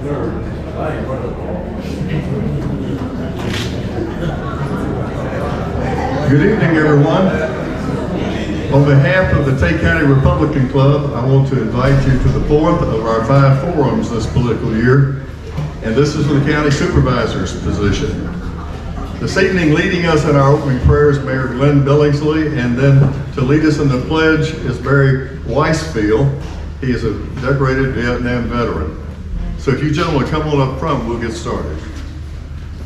Good evening, everyone. On behalf of the Tate County Republican Club, I want to invite you to the fourth of our 5 forums this political year, and this is for the County Supervisor's position. This evening, leading us in our opening prayers, Mayor Glenn Billingsley, and then to lead us in the pledge is Barry Weisfield. He is a decorated Vietnam veteran. So if you gentlemen come on up front, we'll get started.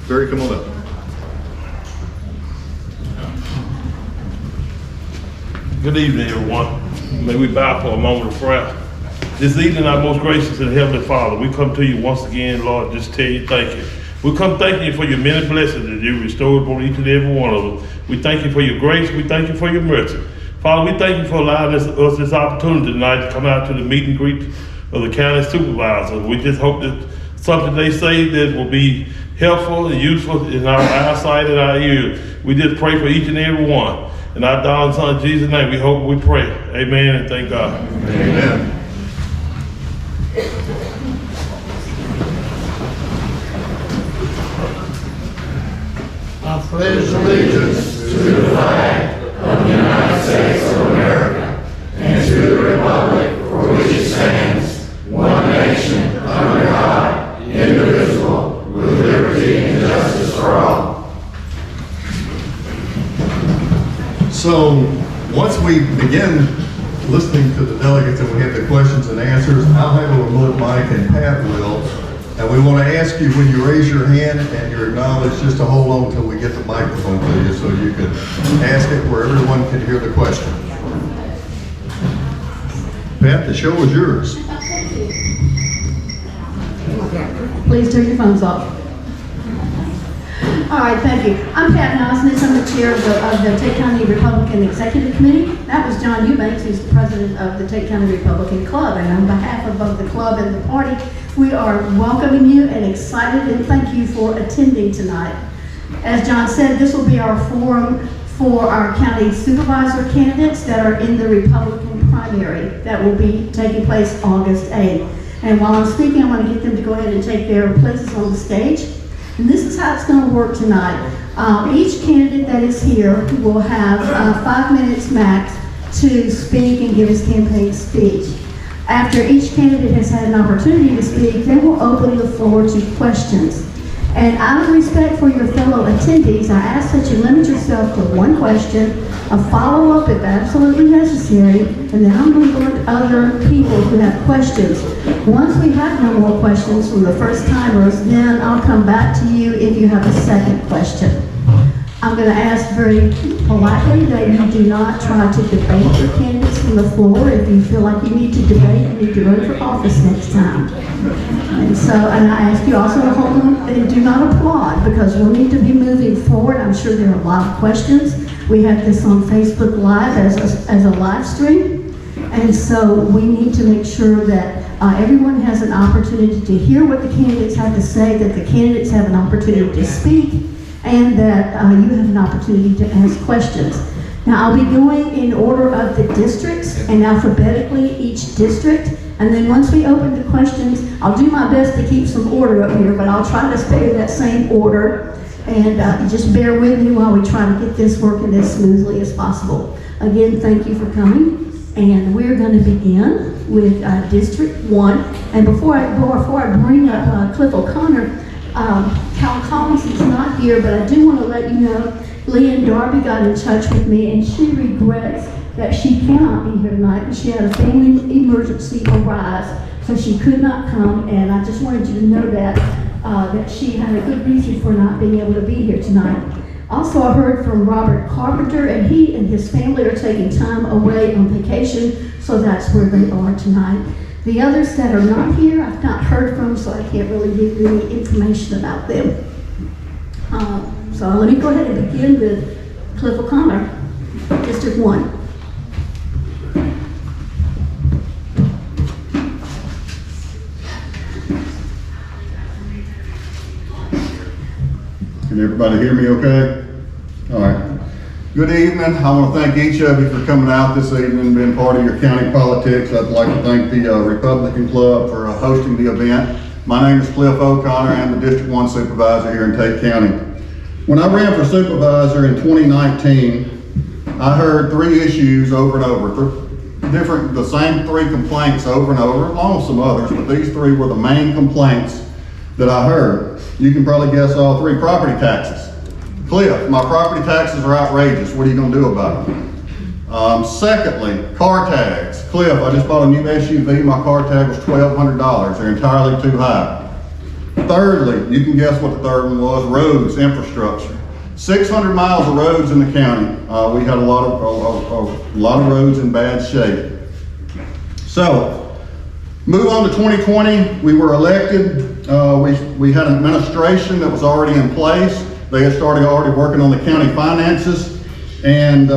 Barry, come on up. Good evening, everyone. May we bow for a moment of prayer. This evening, our most gracious and heavenly Father, we come to you once again, Lord, just tell you thank you. We come thanking you for your many blessings that you restored upon each and every one of us. We thank you for your grace. We thank you for your mercy. Father, we thank you for allowing us this opportunity tonight to come out to the meet and greet of the county supervisor. We just hope that something they say that will be helpful and useful in our eyesight and our ears. We just pray for each and every one. In our darling son Jesus' name, we hope, we pray. Amen and thank God. Amen. I pledge allegiance to the flag of the United States of America and to the republic for which it stands, one nation, under God, indivisible, with liberty and justice for all. So once we begin listening to the delegates and we have the questions and answers, I'll have a remote mic and Pat will. And we want to ask you, when you raise your hand and you're acknowledged, just to hold on until we get the microphone to you so you can ask it where everyone can hear the question. Pat, the show is yours. Please turn your phones off. All right, thank you. I'm Pat Nosnitz. I'm the chair of the Tate County Republican Executive Committee. That was John Eubanks, who's the president of the Tate County Republican Club. And on behalf of both the club and the party, we are welcoming you and excited, and thank you for attending tonight. As John said, this will be our forum for our county supervisor candidates that are in the Republican primary that will be taking place August 8th. And while I'm speaking, I want to get them to go ahead and take their places on the stage. And this is how it's going to work tonight. Each candidate that is here will have 5 minutes max to speak and give his campaign speech. After each candidate has had an opportunity to speak, they will open the floor to questions. And out of respect for your fellow attendees, I ask that you limit yourself to one question, a follow-up if absolutely necessary, and then I'm going to go to other people who have questions. Once we have no more questions from the first timers, then I'll come back to you if you have a second question. I'm going to ask very politely that you do not try to debate your candidates from the floor. If you feel like you need to debate, you need to run for office next time. And I ask you also to hold on and do not applaud, because we'll need to be moving forward. I'm sure there are a lot of questions. We have this on Facebook Live as a live stream. And so we need to make sure that everyone has an opportunity to hear what the candidates have to say, that the candidates have an opportunity to speak, and that you have an opportunity to ask questions. Now, I'll be going in order of the districts and alphabetically each district. And then once we open the questions, I'll do my best to keep some order up here, but I'll try to stay in that same order. And just bear with me while we try to get this working as smoothly as possible. Again, thank you for coming. And we're going to begin with District 1. And before I bring up Cliff O'Connor, Cal Collins is not here, but I do want to let you know, Leanne Darby got in touch with me, and she regrets that she cannot be here tonight. She had a family emergency arise, so she could not come, and I just wanted you to know that she had a good reason for not being able to be here tonight. Also, I heard from Robert Carpenter, and he and his family are taking time away on vacation, so that's where they are tonight. The others that are not here, I've not heard from, so I can't really give you any information about them. So let me go ahead and begin with Cliff O'Connor, District 1. Can everybody hear me okay? All right. Good evening. I want to thank each of you for coming out this evening and being part of your county politics. I'd like to thank the Republican Club for hosting the event. My name is Cliff O'Connor. I'm the District 1 Supervisor here in Tate County. When I ran for Supervisor in 2019, I heard three issues over and over. The same three complaints over and over, along with some others, but these three were the main complaints that I heard. You can probably guess all three. Property taxes. Cliff, my property taxes are outrageous. What are you going to do about them? Secondly, car tags. Cliff, I just bought a new SUV. My car tag was $1,200. They're entirely too high. Thirdly, you can guess what the third one was. Roads, infrastructure. 600 miles of roads in the county. We had a lot of roads in bad shape. So, move on to 2020. We were elected. We had an administration that was already in place. They had started already working on the county finances and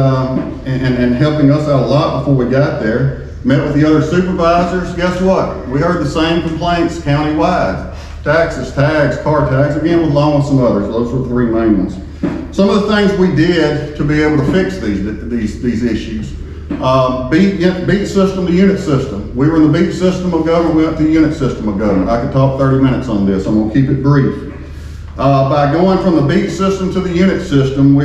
helping us out a lot before we got there. Met with the other supervisors. Guess what? We heard the same complaints countywide. Taxes, tags, car tags, again along with some others. Those were the three main ones. Some of the things we did to be able to fix these issues. Beat system to unit system. We were in the beat system of government, we went to the unit system of government. I could talk 30 minutes on this, I'm gonna keep it brief. By going from the beat system to the unit system, we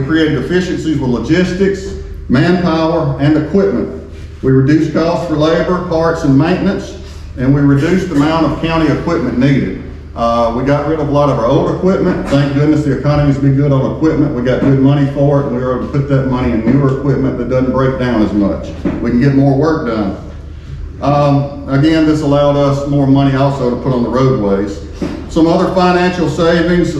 created efficiencies with logistics, manpower, and equipment. We reduced costs for labor, parts, and maintenance, and we reduced the amount of county equipment needed. We got rid of a lot of our old equipment. Thank goodness the economy's been good on equipment. We got good money for it, and we were able to put that money in newer equipment that doesn't break down as much. We can get more work done. Again, this allowed us more money also to put on the roadways. Some other financial savings,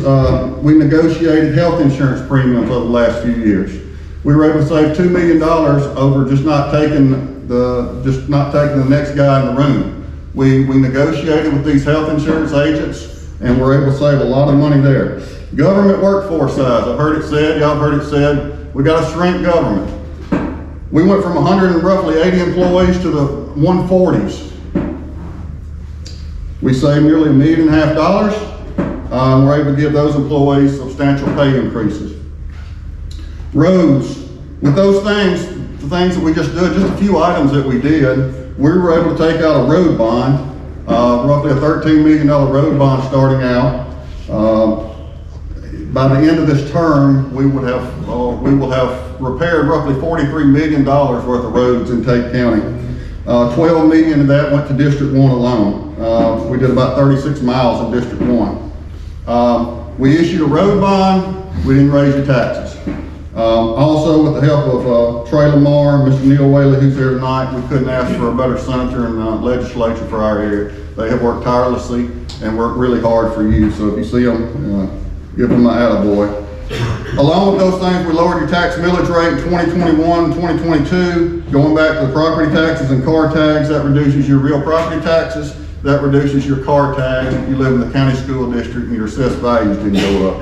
we negotiated health insurance premiums over the last few years. We were able to save $2 million over just not taking the next guy in the room. We negotiated with these health insurance agents and we're able to save a lot of money there. Government workforce size, I've heard it said, y'all have heard it said, we got to shrink government. We went from 180 employees to the 140s. We saved nearly $1.5 million. We're able to give those employees substantial pay increases. Roads, with those things, the things that we just did, just a few items that we did, we were able to take out a road bond, roughly a $13 million road bond starting out. By the end of this term, we will have repaired roughly $43 million worth of roads in Tate County. 12 million of that went to District 1 alone. We did about 36 miles in District 1. We issued a road bond, we didn't raise your taxes. Also, with the help of Trey Lamar, Mr. Neil Whaley, who's here tonight, we couldn't ask for a better senator and legislature for our area. They have worked tirelessly and worked really hard for you. So if you see them, give them an attaboy. Along with those things, we lowered your tax millage rate in 2021, 2022. Going back to the property taxes and car tags, that reduces your real property taxes. That reduces your car tags if you live in the county school district and your assessed values didn't go up.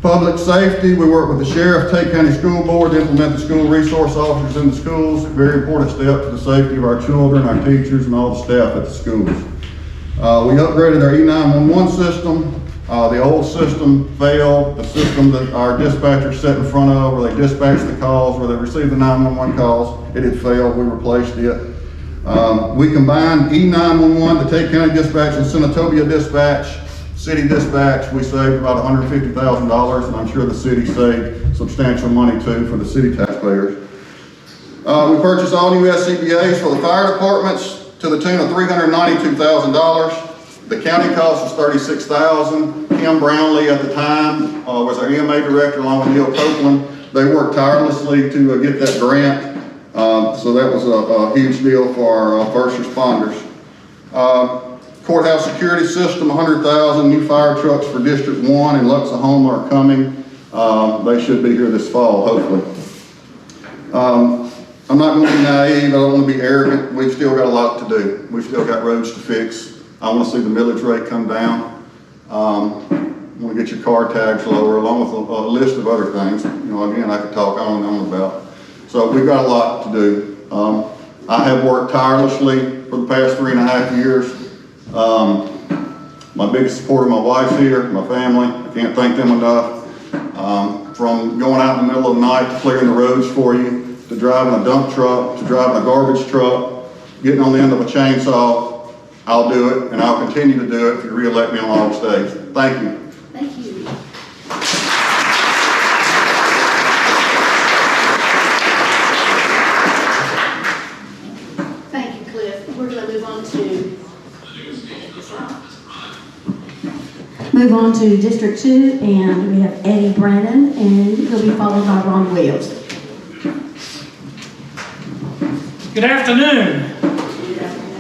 Public safety, we work with the sheriff, Tate County School Board to implement the school resource officers in the schools. Very important step to the safety of our children, our teachers, and all the staff at the schools. We upgraded our E911 system. The old system failed. The system that our dispatchers sat in front of, where they dispatch the calls, where they receive the 911 calls, it had failed. We replaced it. We combined E911, the Tate County Dispatch, and Senatobia Dispatch. City dispatch, we saved about $150,000, and I'm sure the city saved substantial money too for the city taxpayers. We purchased all new SCBA's for the fire departments to the tune of $392,000. The county cost was $36,000. Kim Brownlee at the time was our EMA director along with Neil Copeland. They worked tirelessly to get that grant, so that was a huge deal for our first responders. Courthouse security system, $100,000. New fire trucks for District 1 in Luxahoma are coming. They should be here this fall, hopefully. I'm not going to be naive. I don't want to be arrogant. We've still got a lot to do. We've still got roads to fix. I want to see the millage rate come down. I want to get your car tags lower, along with a list of other things. You know, again, I could talk on and on about. So we've got a lot to do. I have worked tirelessly for the past 3.5 years. My biggest supporter, my wife's here, my family. I can't thank them enough. From going out in the middle of the night to clearing the roads for you, to driving a dump truck, to driving a garbage truck, getting on the end of a chainsaw, I'll do it, and I'll continue to do it if you re-elect me on August 8th. Thank you. Thank you. Thank you, Cliff. We're going to move on to District 2, and we have Eddie Brannon, and he'll be followed by Ron Williams. Good afternoon.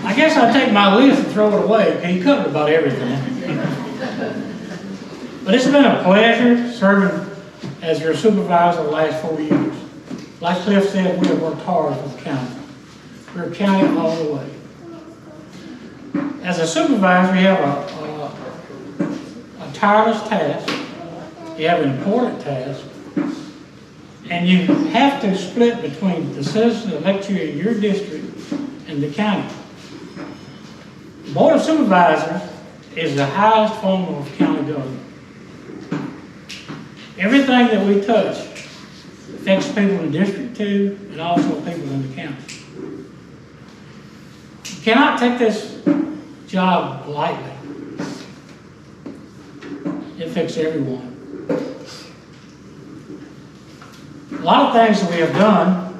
I guess I'll take my list and throw it away. Okay, you covered about everything. But it's been a pleasure serving as your supervisor the last 4 years. Like Cliff said, we have worked hard for the county. We're county all the way. As a supervisor, you have a tireless task. You have an important task. And you have to split between the citizens that elect you in your district and the county. The Board of Supervisors is the highest form of county government. Everything that we touch affects people in District 2 and also people in the county. You cannot take this job lightly. It affects everyone. A lot of things that we have done,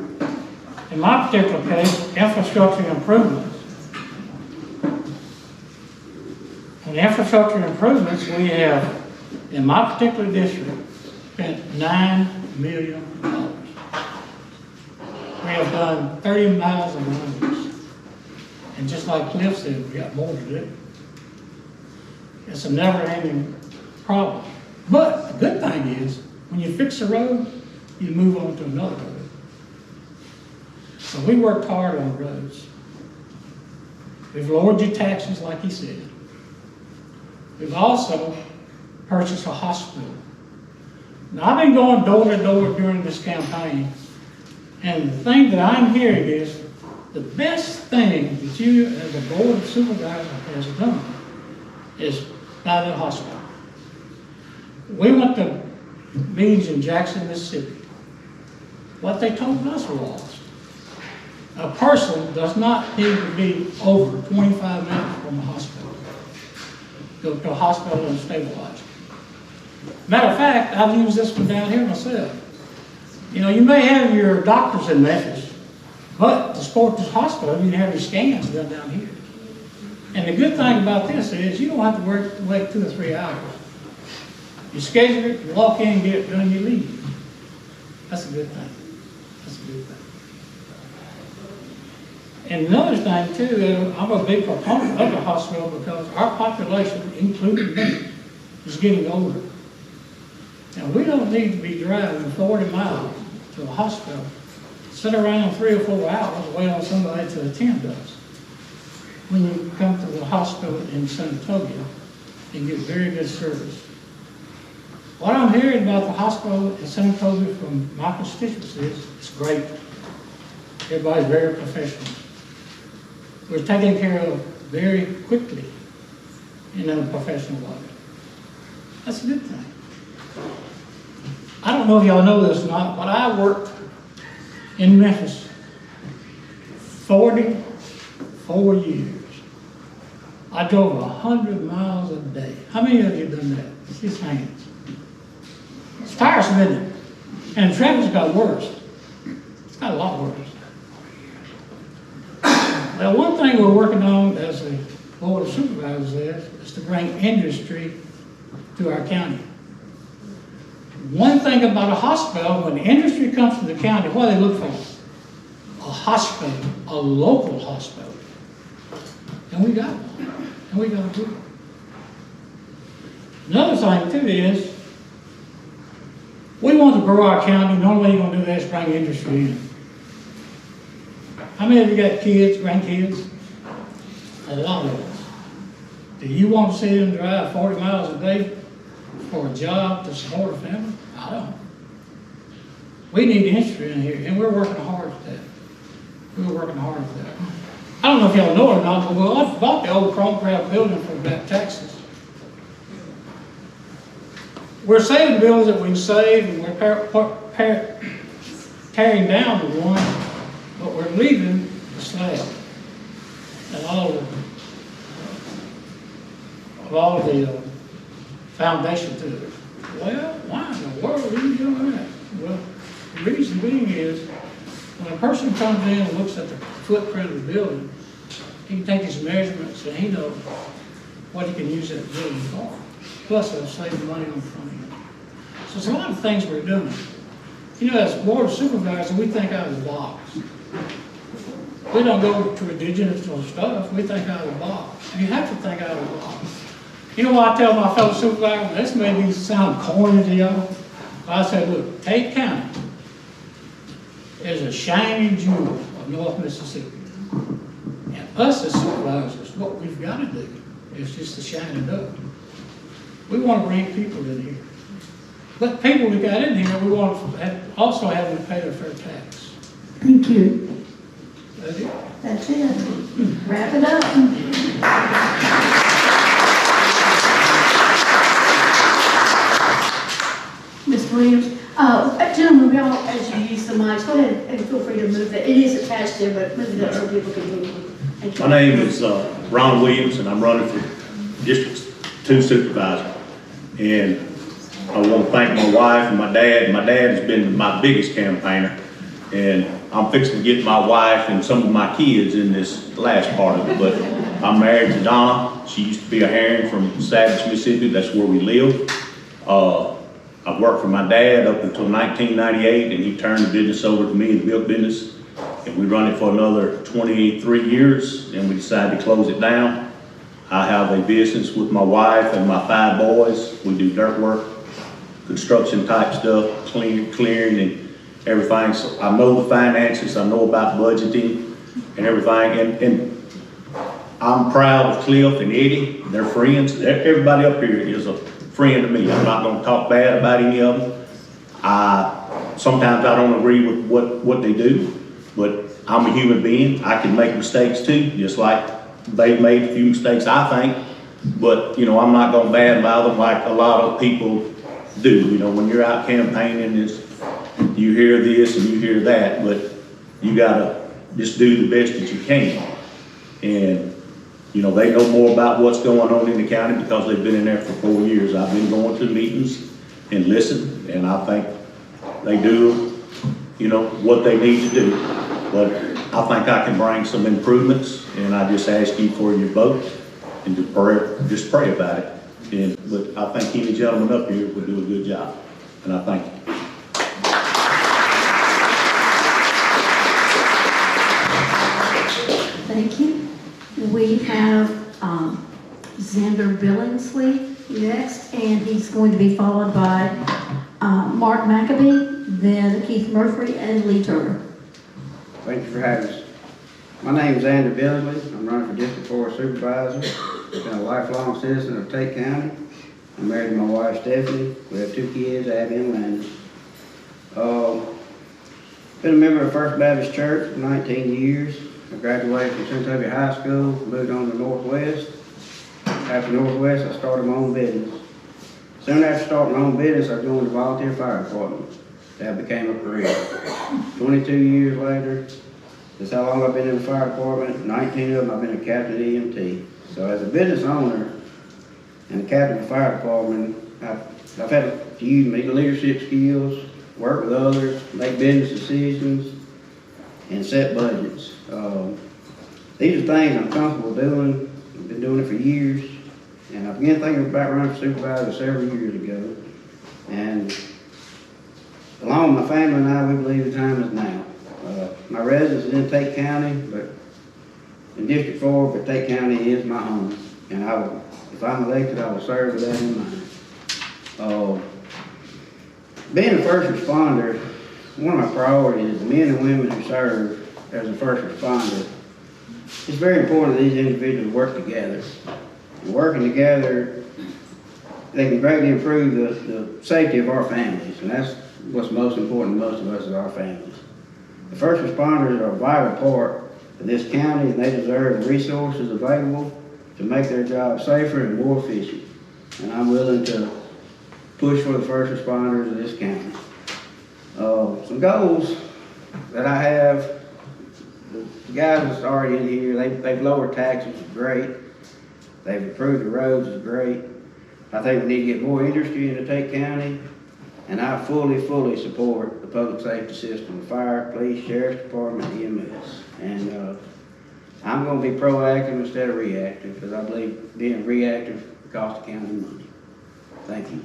in my particular case, infrastructure improvements. On infrastructure improvements, we have, in my particular district, spent $9 million. We have done 30 miles of roads. And just like Cliff said, we got more to do. It's a never-ending problem. But the good thing is, when you fix a road, you move on to another road. So we worked hard on roads. We've lowered your taxes, like he said. We've also purchased a hospital. Now, I've been going door to door during this campaign, and the thing that I'm hearing is the best thing that you, as a Board of Supervisors, has done is buy the hospital. We went to meetings in Jackson, Mississippi. What they told us was, a person does not need to be over 25 minutes from a hospital. Go to a hospital and stabilize. Matter of fact, I've used this one down here myself. You know, you may have your doctors in Memphis, but to support this hospital, you have your scans done down here. And the good thing about this is you don't have to wait 2 or 3 hours. You schedule it, you walk in, get it done, you leave. That's a good thing. That's a good thing. And another thing too, I'm a big proponent of the hospital because our population, including me, is getting older. Now we don't need to be driving 40 miles to a hospital, sit around 3 or 4 hours, wait on somebody to attend us. When you come to the hospital in San Antonio and get very good service. What I'm hearing about the hospital in San Antonio from my constituents is it's great. Everybody's very professional. We're taken care of very quickly in a professional way. That's a good thing. I don't know if y'all know this or not, but I worked in Memphis 44 years. I drove 100 miles a day. How many of you have done that? Just hands. It's tiresome, isn't it? And the traffic's got worse. It's got a lot worse. Well, one thing we're working on as a Board of Supervisors is to bring industry to our county. One thing about a hospital, when industry comes to the county, what do they look for? A hospital, a local hospital. And we got one. And we got a good one. Another thing too is, we want to grow our county. The only way you're going to do that is bring industry in. How many of you got kids, grandkids? A lot of us. Do you want to see them drive 40 miles a day for a job to support a family? I don't. We need industry in here, and we're working hard at that. We're working hard at that. I don't know if y'all know it or not, but I bought the old Chrome Crab building from back Texas. We're saving buildings that we can save, and we're tearing down the one, but we're leaving the slab and all of of all the foundation to it. Well, why in the world are you doing that? Well, the reason being is, when a person comes in and looks at the footprint of the building, he can take his measurements and he knows what he can use that building for. Plus, it'll save money on the front end. So there's a lot of things we're doing. You know, as board of supervisors, we think out of the box. We don't go traditional stuff, we think out of the box. You have to think out of the box. You know what I tell my fellow supervisors? This may sound corny to y'all. I said, look, Tate County is a shining jewel of North Mississippi. And us as supervisors, what we've got to do is just to shine it up. We want to bring people in here. But people we got in here, we want to also have them pay their fair tax. Thank you. That's it. That's it. Wrap it up. Mr. Williams, gentlemen, we all, as you use the mics, go ahead and feel free to move it. It is attached there, but move it up so people can move. Thank you. My name is Ron Williams, and I'm running for District 2 Supervisor. And I want to thank my wife and my dad. My dad has been my biggest campaigner, and I'm fixing to get my wife and some of my kids in this last part of it. But I'm married to Donna. She used to be a herring from Savage, Mississippi. That's where we live. I worked for my dad up until 1998, and he turned the business over to me, the milk business. And we run it for another 23 years, and we decided to close it down. I have a business with my wife and my 5 boys. We do dirt work, construction type stuff, clearing and everything. So I know the finances, I know about budgeting and everything. And I'm proud of Cliff and Eddie, they're friends. Everybody up here is a friend to me. I'm not gonna talk bad about any of them. Sometimes I don't agree with what they do, but I'm a human being. I can make mistakes too, just like they've made a few mistakes, I think. But, you know, I'm not gonna badmouth them like a lot of people do. You know, when you're out campaigning, you hear this and you hear that, but you gotta just do the best that you can. And, you know, they know more about what's going on in the county because they've been in there for 4 years. I've been going to meetings and listen, and I think they do, you know, what they need to do. But I think I can bring some improvements, and I just ask you for your vote and to just pray about it. But I think any gentleman up here would do a good job, and I thank you. Thank you. We have Xander Billingsley next, and he's going to be followed by Mark McAbee, then Keith Murphy, and Lee Turner. Thank you for having us. My name is Xander Billingsley. I'm running for District 4 Supervisor. I've been a lifelong citizen of Tate County. I'm married to my wife, Stephanie. We have 2 kids, Abby and Landon. Been a member of First Baptist Church for 19 years. I graduated from Centavia High School, moved on to Northwest. After Northwest, I started my own business. Soon after starting my own business, I joined the volunteer fire department. That became a career. 22 years later, that's how long I've been in the fire department. 19 of them I've been a captain EMT. So as a business owner and a captain of the fire department, I've had to use my leadership skills, work with others, make business decisions, and set budgets. These are things I'm comfortable doing. I've been doing it for years. And I began thinking about running for supervisor several years ago. And along with my family and I, we believe the time is now. My residence is in Tate County, but in District 4, but Tate County is my home. And if I'm elected, I will serve with that in mind. Being a first responder, one of my priorities is the men and women who serve as a first responder. It's very important that these individuals work together. And working together, they can greatly improve the safety of our families, and that's what's most important to most of us is our families. The first responders are a vital part of this county, and they deserve the resources available to make their job safer and more efficient. And I'm willing to push for the first responders of this county. Some goals that I have, the guys that's already in here, they've lowered taxes, great. They've improved the roads, is great. I think we need to get more industry into Tate County, and I fully support the public safety system, fire, police, sheriff's department, EMS. And I'm gonna be proactive instead of reactive, because I believe being reactive costs the county money. Thank you.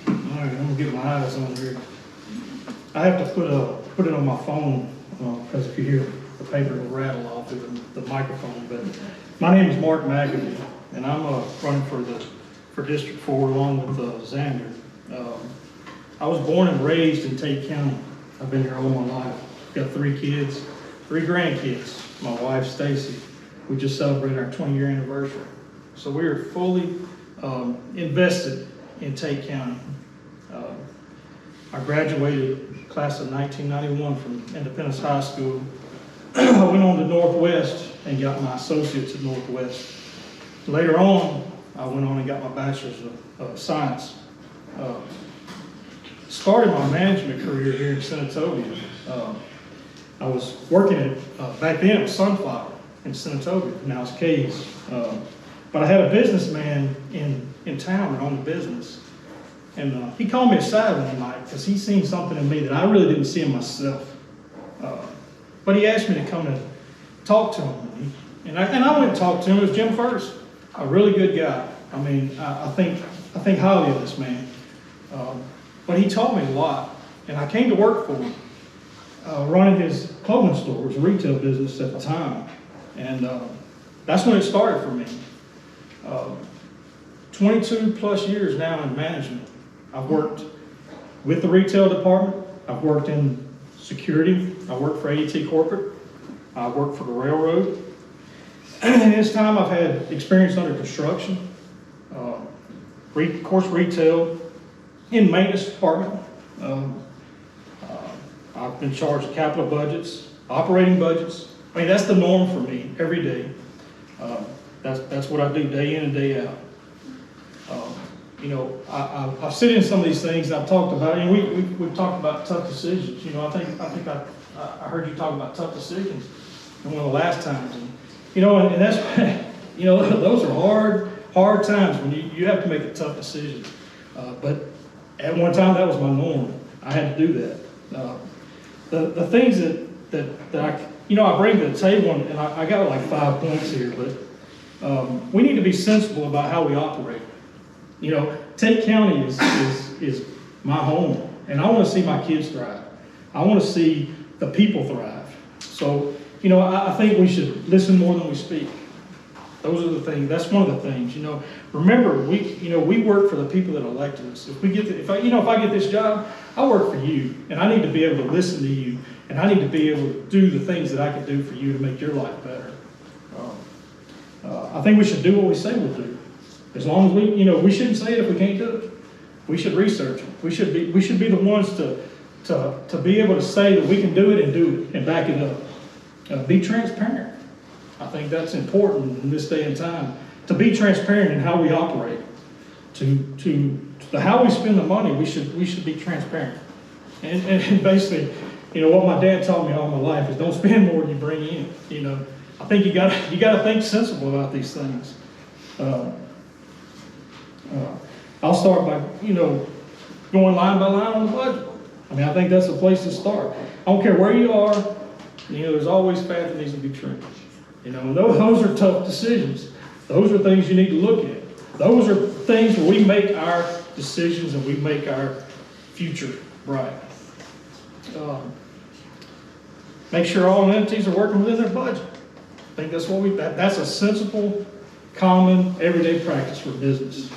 All right, I'm gonna get my eyes on here. I have to put it on my phone, because if you hear the paper will rattle off of the microphone. But my name is Mark McAdoo, and I'm running for District 4 along with Xander. I was born and raised in Tate County. I've been here all my life. Got 3 kids, 3 grandkids. My wife, Stacy. We just celebrated our 20-year anniversary. So we are fully invested in Tate County. I graduated class of 1991 from Independence High School. I went on to Northwest and got my associates at Northwest. Later on, I went on and got my bachelor's of science. Started my management career here in Senatobia. I was working at, back then it was Sunflower in Senatobia, now it's K's. But I had a businessman in town that owned a business. And he called me aside one night because he seen something in me that I really didn't see in myself. But he asked me to come and talk to him. And I went and talked to him. It was Jim First, a really good guy. I mean, I think highly of this man. But he taught me a lot. And I came to work for him, running his clothing store. It was a retail business at the time. And that's when it started for me. 22 plus years now in management. I've worked with the retail department. I've worked in security. I worked for AET Corporate. I worked for the railroad. And in this time, I've had experience under construction, of course, retail, in maintenance department. I've been charged of capital budgets, operating budgets. I mean, that's the norm for me every day. That's what I do day in and day out. You know, I've sit in some of these things I've talked about, and we've talked about tough decisions. You know, I think I heard you talk about tough decisions in one of the last times, and you know, and that's you know, those are hard times when you have to make a tough decision. But at one time that was my norm. I had to do that. The things that I bring to the table, and I got like 5 points here, but we need to be sensible about how we operate. You know, Tate County is my home, and I want to see my kids thrive. I want to see the people thrive. So, you know, I think we should listen more than we speak. Those are the things. That's one of the things. You know, remember we work for the people that elected us. If I get this job, I work for you, and I need to be able to listen to you, and I need to be able to do the things that I can do for you to make your life better. I think we should do what we say we'll do. As long as we shouldn't say it if we can't do it. We should research it. We should be the ones to be able to say that we can do it and back it up. Be transparent. I think that's important in this day and time, to be transparent in how we operate. To how we spend the money, we should be transparent. And basically, you know, what my dad taught me all my life is don't spend more than you bring in. You know, I think you got to think sensible about these things. I'll start by, going line by line on the budget. I mean, I think that's the place to start. I don't care where you are, there's always fat that needs to be trimmed. And those are tough decisions. Those are things you need to look at. Those are things where we make our decisions and we make our future bright. Make sure all entities are working within their budget. I think that's that's a sensible, common, everyday practice for business.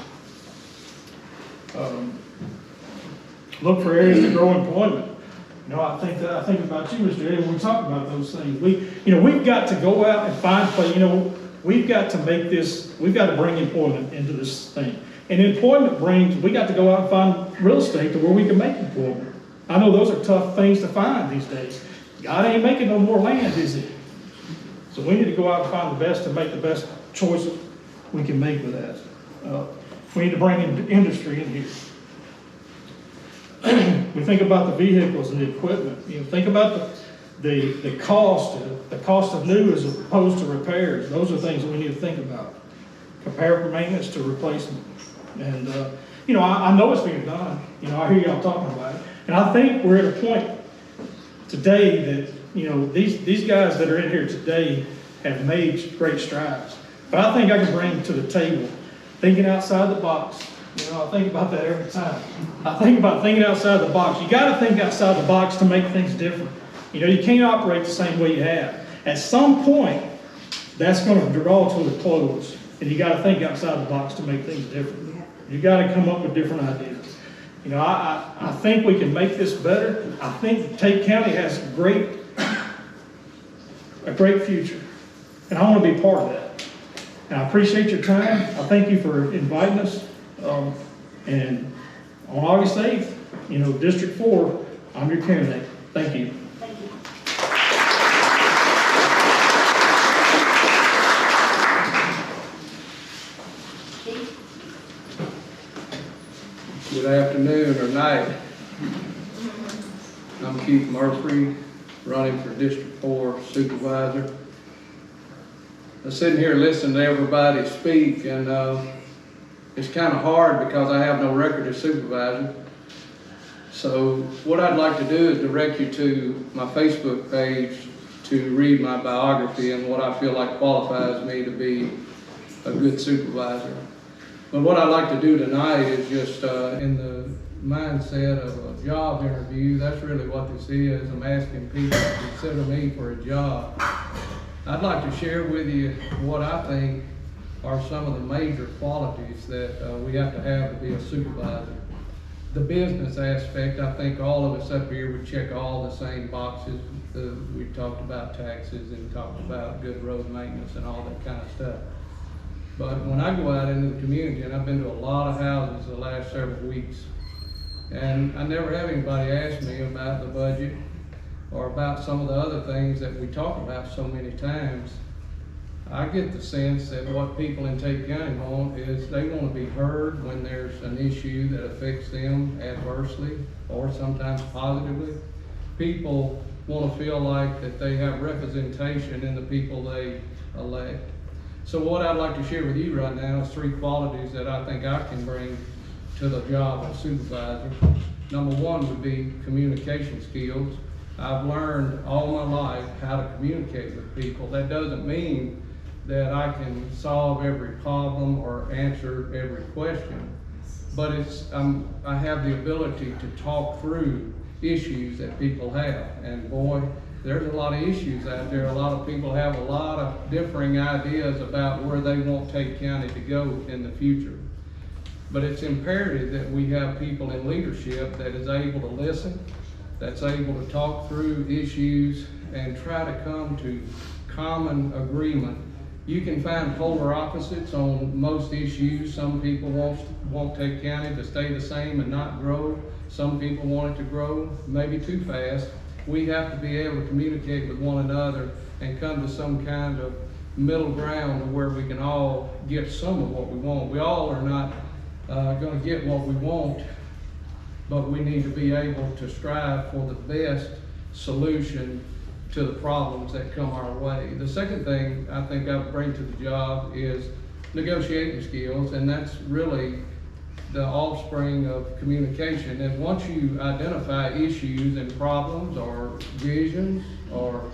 Look for areas to grow employment. I think about you, Mr. Eddie, when we talk about those things. We've got to go out and find place. We've got to bring employment into this thing. And employment we got to go out and find real estate to where we can make employment. I know those are tough things to find these days. God ain't making no more land, is he? So we need to go out and find the best and make the best choice we can make with that. We need to bring industry in here. We think about the vehicles and the equipment. You know, think about the cost of new as opposed to repairs. Those are things that we need to think about. Compare for maintenance to replacement. And, you know, I know it's being done. You know, I hear y'all talking about it. And I think we're at a point today that, you know, these guys that are in here today have made great strides. But I think I can bring to the table thinking outside the box. You know, I think about that every time. I think about thinking outside the box. You got to think outside the box to make things different. You know, you can't operate the same way you have. At some point, that's going to draw to a close. And you got to think outside the box to make things different. You got to come up with different ideas. You know, I think we can make this better. I think Tate County has a great future. And I want to be part of that. And I appreciate your time. I thank you for inviting us. And on August 8th, you know, District 4, I'm your candidate. Thank you. Thank you. Good afternoon or night. I'm Keith Murphy, running for District 4 Supervisor. I'm sitting here listening to everybody speak, and it's kind of hard because I have no record as supervisor. So what I'd like to do is direct you to my Facebook page to read my biography and what I feel like qualifies me to be a good supervisor. But what I'd like to do tonight is just in the mindset of a job interview. That's really what this is. I'm asking people to consider me for a job. I'd like to share with you what I think are some of the major qualities that we have to be a supervisor. The business aspect, I think all of us up here would check all the same boxes. We talked about taxes and talked about good road maintenance and all that kind of stuff. But when I go out into the community, and I've been to a lot of houses the last several weeks, and I never have anybody ask me about the budget or about some of the other things that we talk about so many times. I get the sense that what people in Tate County want is they want to be heard when there's an issue that affects them adversely or sometimes positively. People want to feel like that they have representation in the people they elect. So what I'd like to share with you right now is 3 qualities that I think I can bring to the job of supervisor. Number 1 would be communication skills. I've learned all my life how to communicate with people. That doesn't mean that I can solve every problem or answer every question, but I have the ability to talk through issues that people have. And boy, there's a lot of issues out there. A lot of people have a lot of differing ideas about where they want Tate County to go in the future. But it's imperative that we have people in leadership that is able to listen, that's able to talk through issues and try to come to common agreement. You can find polar opposites on most issues. Some people want Tate County to stay the same and not grow. Some people want it to grow, maybe too fast. We have to be able to communicate with one another and come to some kind of middle ground where we can all get some of what we want. We all are not going to get what we want, but we need to be able to strive for the best solution to the problems that come our way. The second thing I think I would bring to the job is negotiating skills, and that's really the offspring of communication. And once you identify issues and problems or visions or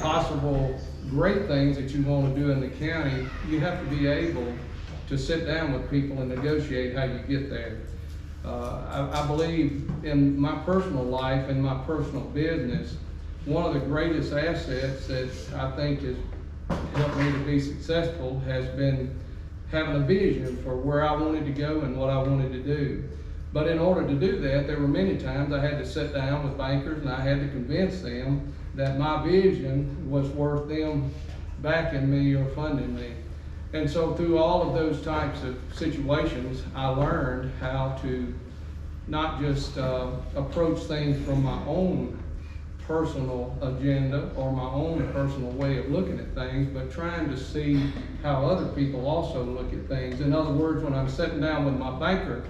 possible great things that you want to do in the county, you have to be able to sit down with people and negotiate how you get there. I believe in my personal life and my personal business, one of the greatest assets that I think has helped me to be successful has been having a vision for where I wanted to go and what I wanted to do. But in order to do that, there were many times I had to sit down with bankers and I had to convince them that my vision was worth them backing me or funding me. And so through all of those types of situations, I learned how to not just approach things from my own personal agenda or my own personal way of looking at things, but trying to see how other people also look at things. In other words, when I'm sitting down with my banker,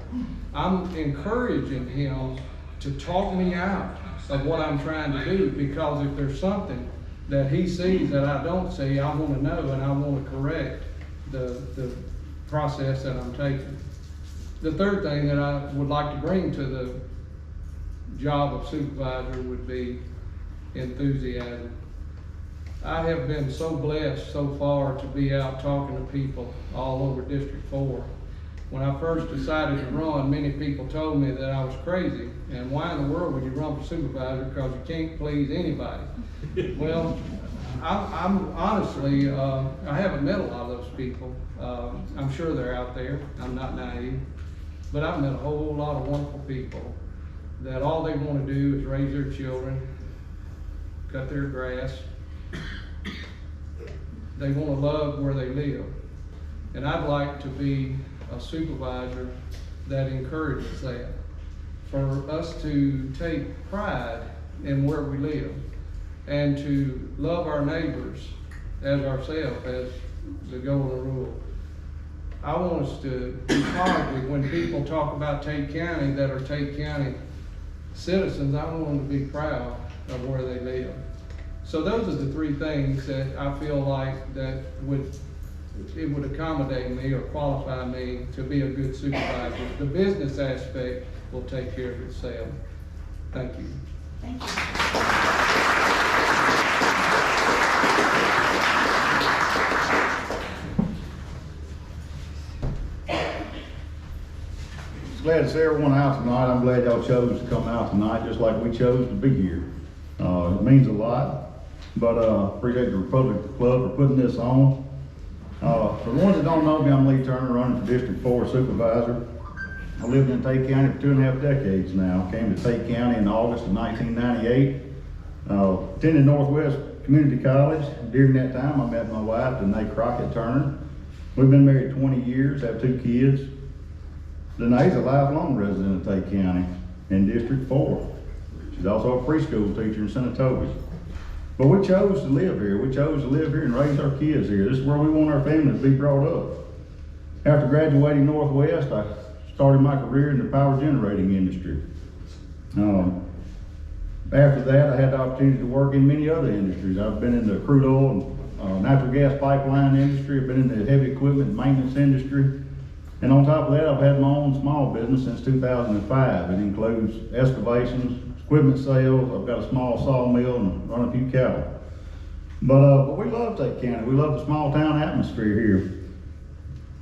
I'm encouraging him to talk me out of what I'm trying to do, because if there's something that he sees that I don't see, I want to know and I want to correct the process that I'm taking. The third thing that I would like to bring to the job of supervisor would be enthusiasm. I have been so blessed so far to be out talking to people all over District 4. When I first decided to run, many people told me that I was crazy, and why in the world would you run for supervisor, because you can't please anybody. Well, I'm honestly, I haven't met a lot of those people. I'm sure they're out there. I'm not naive. But I've met a whole lot of wonderful people that all they want to do is raise their children, cut their grass. They want to love where they live. And I'd like to be a supervisor that encourages that. For us to take pride in where we live and to love our neighbors as ourselves, as the golden rule. I want us to be positive when people talk about Tate County that are Tate County citizens. I want them to be proud of where they live. So those are the three things that I feel like that would accommodate me or qualify me to be a good supervisor. The business aspect will take care of itself. Thank you. Thank you. Glad to see everyone out tonight. I'm glad y'all chose to come out tonight, just like we chose to be here. It means a lot, but appreciate the Republic Club for putting this on. For the ones that don't know me, I'm Lee Turner, running for District 4 Supervisor. I lived in Tate County for 2.5 decades now. Came to Tate County in August of 1998. Attended Northwest Community College. During that time, I met my wife, Danae Crockett Turner. We've been married 20 years, have 2 kids. Danae's a lifelong resident of Tate County in District 4. She's also a preschool teacher in Senatobia. But we chose to live here. We chose to live here and raise our kids here. This is where we want our family to be brought up. After graduating Northwest, I started my career in the power generating industry. After that, I had the opportunity to work in many other industries. I've been in the crude oil and natural gas pipeline industry. I've been in the heavy equipment and maintenance industry. And on top of that, I've had my own small business since 2005. It includes excavations, equipment sales. I've got a small sawmill and run a few cattle. But we love Tate County. We love the small town atmosphere here.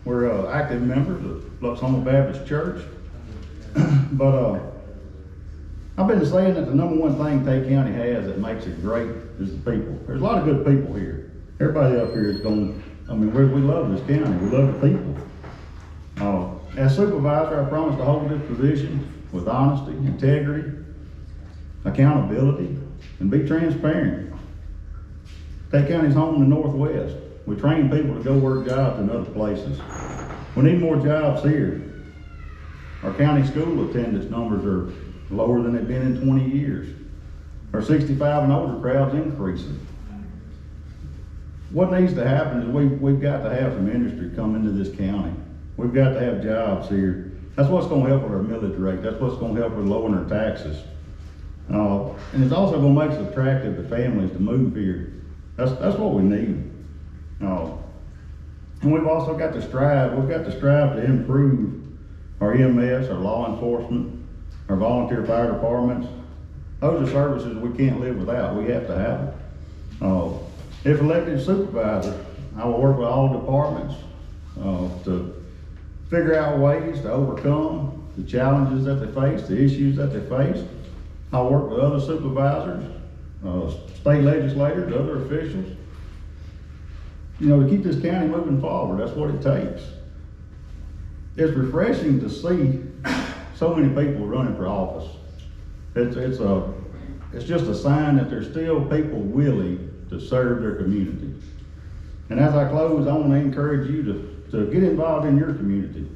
We're active members of Luxoma Baptist Church. But I've been saying that the number one thing Tate County has that makes it great is the people. There's a lot of good people here. Everybody up here is we love this county. We love the people. As supervisor, I promise to hold this position with honesty, integrity, accountability, and be transparent. Tate County's home in the Northwest. We train people to go work jobs in other places. We need more jobs here. Our county school attendance numbers are lower than they've been in 20 years. Our 65 and older crowd's increasing. What needs to happen is we've got to have some industry come into this county. We've got to have jobs here. That's what's going to help with our millage rate. That's what's going to help with lowering our taxes. And it's also going to make us attractive to families to move here. That's what we need. And we've also got to strive. We've got to strive to improve our EMS, our law enforcement, our volunteer fire departments. Those are services we can't live without. We have to have them. If elected supervisor, I will work with all departments to figure out ways to overcome the challenges that they face, the issues that they face. I'll work with other supervisors, state legislators, other officials, to keep this county moving forward. That's what it takes. It's refreshing to see so many people running for office. It's just a sign that there's still people willing to serve their community. And as I close, I want to encourage you to get involved in your community.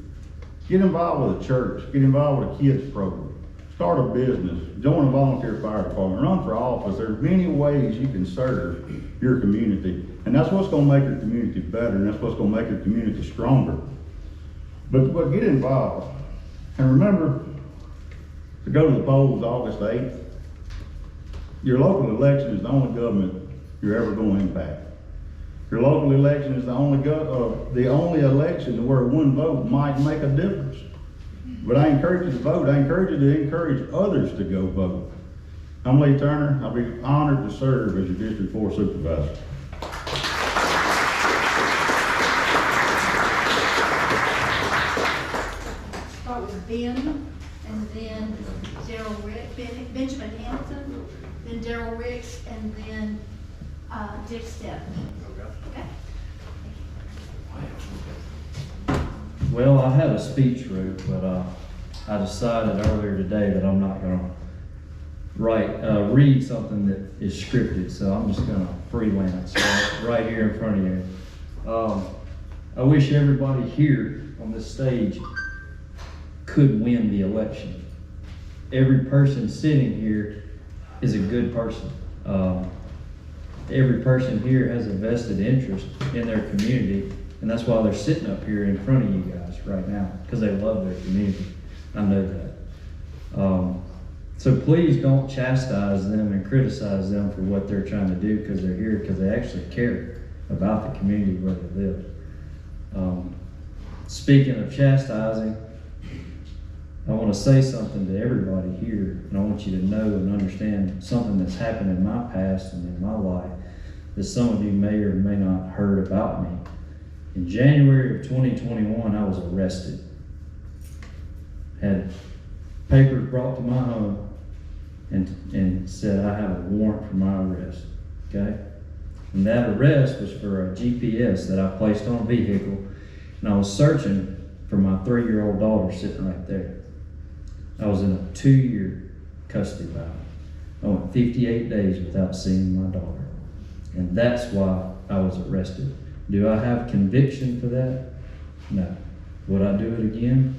Get involved with a church. Get involved with a kids program. Start a business. Join a volunteer fire department. Run for office. There's many ways you can serve your community. And that's what's going to make your community better, and that's what's going to make your community stronger. But get involved. And remember to go to the polls August 8th. Your local election is the only government you're ever going to impact. Your local election is the only election where one vote might make a difference. But I encourage you to vote. I encourage you to encourage others to go vote. I'm Lee Turner. I'll be honored to serve as your District 4 Supervisor. Start with Ben, and then Daryl Rick, Benjamin Hamilton, then Daryl Ricks, and then Dick Stepp. Okay. Well, I had a speech wrote, but I decided earlier today that I'm not gonna read something that is scripted, so I'm just gonna freelance right here in front of you. I wish everybody here on this stage could win the election. Every person sitting here is a good person. Every person here has a vested interest in their community, and that's why they're sitting up here in front of you guys right now, because they love their community. I know that. So please don't chastise them and criticize them for what they're trying to do, because they're here because they actually care about the community where they live. Speaking of chastising, I want to say something to everybody here, and I want you to know and understand something that's happened in my past and in my life that some of you may or may not have heard about me. In January of 2021, I was arrested. Had papers brought to my home and said I have a warrant for my arrest, okay? And that arrest was for a GPS that I placed on a vehicle, and I was searching for my 3-year-old daughter sitting right there. I was in a 2-year custody battle. I went 58 days without seeing my daughter. And that's why I was arrested. Do I have conviction for that? No. Would I do it again?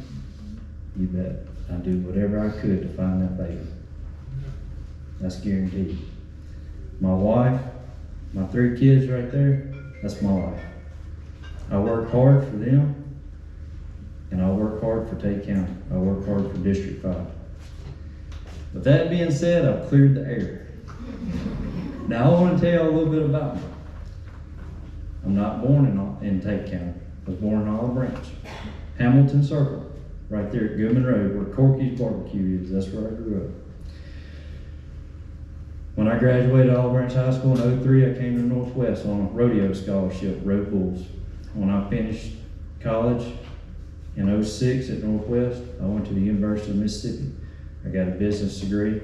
You bet. I'd do whatever I could to find that baby. That's guaranteed. My wife, my 3 kids right there, that's my life. I work hard for them, and I work hard for Tate County. I work hard for District 5. With that being said, I've cleared the air. Now I want to tell you a little bit about me. I'm not born in Tate County. I was born in Olive Branch. Hamilton Circle, right there at Goodman Road, where Corky's Barbecue is. That's where I grew up. When I graduated Olive Branch High School in 2003, I came to Northwest on a rodeo scholarship, rode bulls. When I finished college in 2006 at Northwest, I went to the University of Mississippi. I got a business degree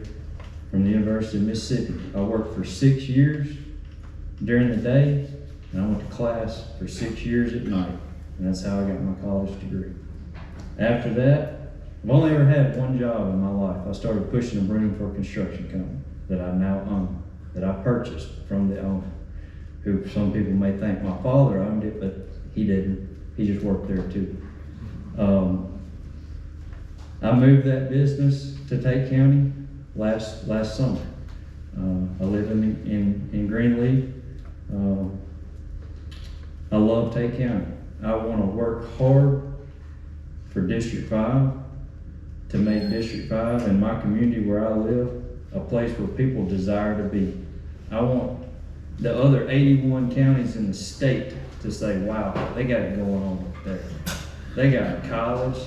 from the University of Mississippi. I worked for 6 years during the day, and I went to class for 6 years at night. And that's how I got my college degree. After that, I've only ever had one job in my life. I started pushing a broom for a construction company that I now own, that I purchased from the owner, who some people may think my father owned it, but he didn't. He just worked there too. I moved that business to Tate County last summer. I live in Greenleaf. I love Tate County. I want to work hard for District 5 to make District 5 and my community where I live a place where people desire to be. I want the other 81 counties in the state to say, wow, they got it going on up there. They got a college,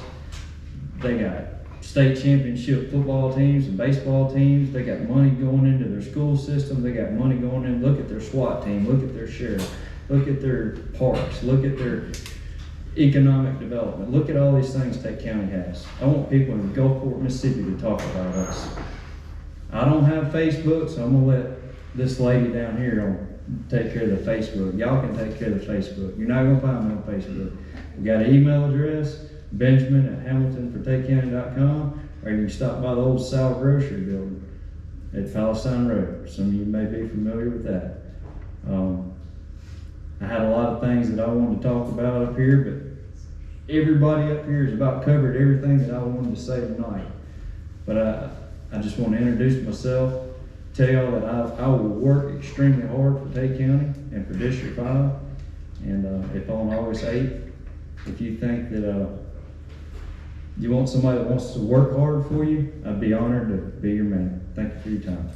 they got state championship football teams and baseball teams, they got money going into their school system, they got money going in, look at their SWAT team, look at their sheriff, look at their parks, look at their economic development, look at all these things Tate County has. I want people in Gulfport, Mississippi to talk about us. I don't have Facebook, so I'm gonna let this lady down here take care of the Facebook. Y'all can take care of the Facebook. You're not gonna find me on Facebook. We got an email address, benjamin@hamiltonfortatecounty.com, or you can stop by the old Sal Grocery Building at Palestine Road. Some of you may be familiar with that. I had a lot of things that I wanted to talk about up here, but everybody up here has about covered everything that I wanted to say tonight. But I just want to introduce myself, tell y'all that I will work extremely hard for Tate County and for District 5. And if on August 8th, if you think that you want somebody that wants to work hard for you, I'd be honored to be your man. Thank you for your time.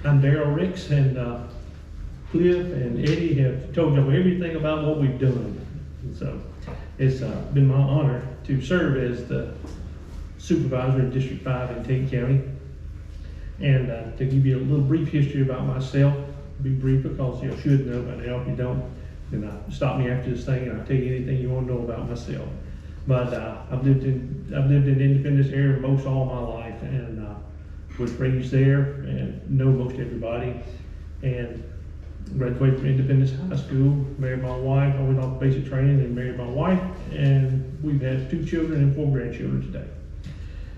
I'm Darryl Ricks, and Cliff and Eddie have told you everything about what we've done. And so it's been my honor to serve as the supervisor in District 5 in Tate County. And to give you a little brief history about myself, be brief because you should know by now. If you don't, then stop me after this thing and I'll tell you anything you want to know about myself. But I've lived in Independence area most all my life, and was raised there and know most everybody, and graduated from Independence High School, married my wife. I went off basic training and married my wife, and we've had 2 children and 4 grandchildren today.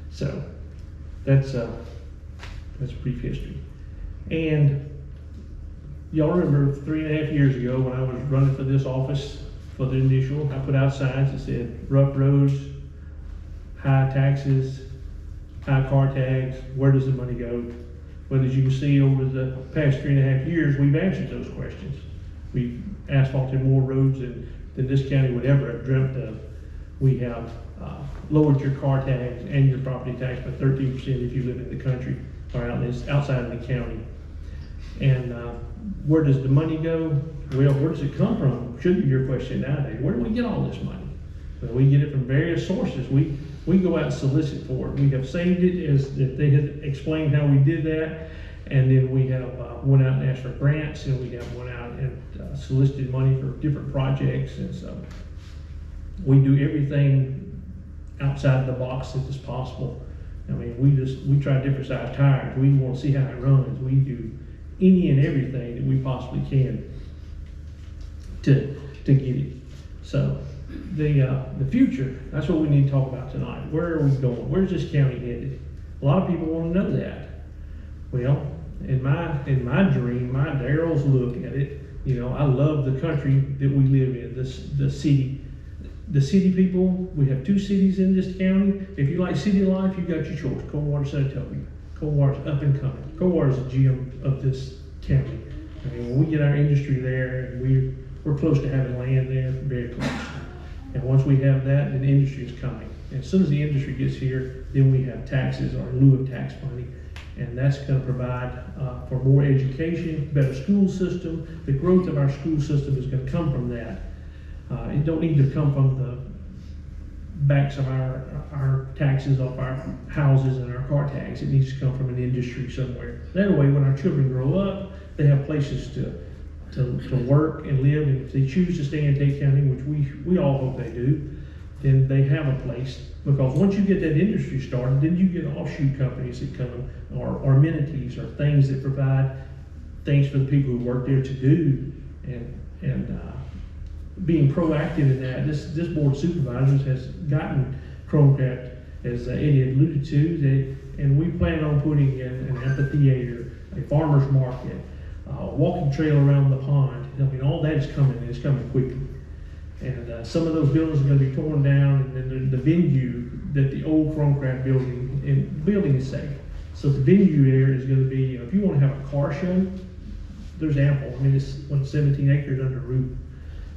So that's brief history. And y'all remember 3.5 years ago when I was running for this office for the initial, I put out signs that said rough roads, high taxes, high car tags, where does the money go? Well, as you can see, over the past 3.5 years, we've answered those questions. We've asphalted more roads than this county would ever have dreamt of. We have lowered your car tags and your property tax by 13% if you live in the country or outside of the county. And where does the money go? Well, where does it come from? Should be your question nowadays. Where do we get all this money? Well, we get it from various sources. We go out and solicit for it. We have saved it as if they had explained how we did that, and then we have went out and asked for grants, and we have went out and solicited money for different projects, and so we do everything outside the box that is possible. I mean, we try different size tires. We want to see how it runs. We do any and everything that we possibly can to get it. So the future, that's what we need to talk about tonight. Where are we going? Where's this county headed? A lot of people want to know that. Well, in my dream, my Daryl's look at it, you know, I love the country that we live in, the city. The city people, we have 2 cities in this county. If you like city life, you got your choice. Coldwater, Saratoga. Coldwater's up and coming. Coldwater's a gem of this county. I mean, when we get our industry there, and we're close to having land there, very close. And once we have that, then the industry is coming. And as soon as the industry gets here, then we have taxes or in lieu of tax money. And that's going to provide for more education, better school system. The growth of our school system is going to come from that. It don't need to come from the backs of our taxes off our houses and our car tags. It needs to come from an industry somewhere. That way, when our children grow up, they have places to work and live. And if they choose to stay in Tate County, which we all hope they do, then they have a place. Because once you get that industry started, then you get offshoot companies that come, or amenities, or things that provide things for the people who work there to do. And being proactive in that, this board of supervisors has gotten Cronecraft, as Eddie had alluded to, and we plan on putting in an amphitheater, a farmer's market, a walking trail around the pond. I mean, all that is coming, and it's coming quickly. And some of those buildings are going to be torn down, and then the venue that the old Cronecraft building is safe. So the venue there is going to be, if you want to have a car show, there's ample. I mean, it's 17 acres under roof.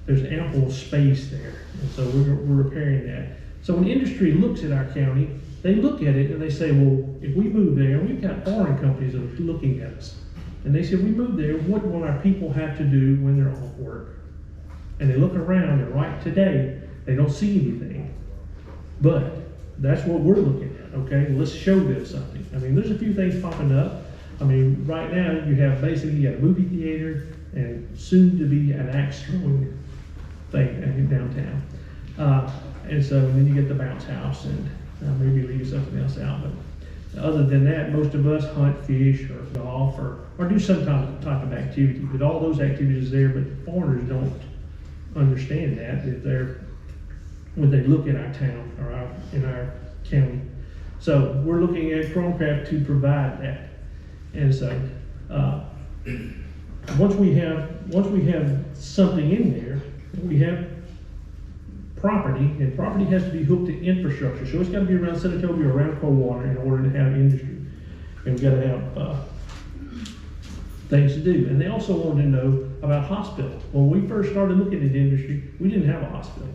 There's ample space there, and so we're repairing that. So when industry looks at our county, they look at it and they say, well, if we move there, we've got foreign companies that are looking at us. And they said, we move there, what will our people have to do when they're off work? And they look around, and right today, they don't see anything. But that's what we're looking at, okay? Let's show them something. I mean, there's a few things popping up. I mean, right now, you have a movie theater and soon to be an axe throwing thing in downtown. And then you get the bounce house, and maybe leave something else out. But other than that, most of us hunt, fish, or golf, or do some type of activity. But all those activities are there, but foreigners don't understand that when they look at our town or in our county. So we're looking at Cronecraft to provide that. And so once we have something in there, we have property, and property has to be hooked to infrastructure. So it's got to be around Senatobia, around cold water in order to have industry. And we've got to have things to do. And they also wanted to know about hospital. When we first started looking at industry, we didn't have a hospital.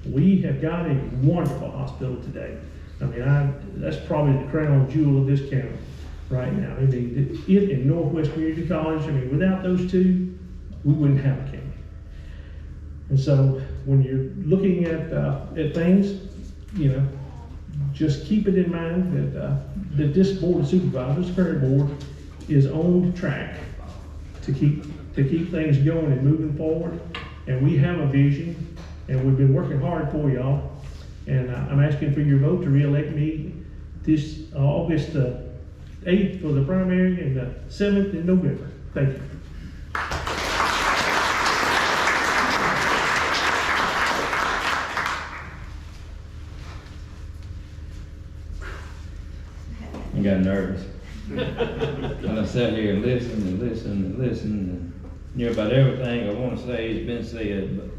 We have got a wonderful hospital today. I mean, that's probably the crown jewel of this county right now. I mean, it and Northwest Community College, I mean, without those two, we wouldn't have a county. And so when you're looking at things, you know, just keep it in mind that this Board of Supervisors, current board, is on track to keep things going and moving forward. And we have a vision, and we've been working hard for y'all. And I'm asking for your vote to re-elect me this August 8th for the primary and the 7th in November. Thank you. I got nervous. And I sat here and listened and listened and listened, and knew about everything I want to say has been said. But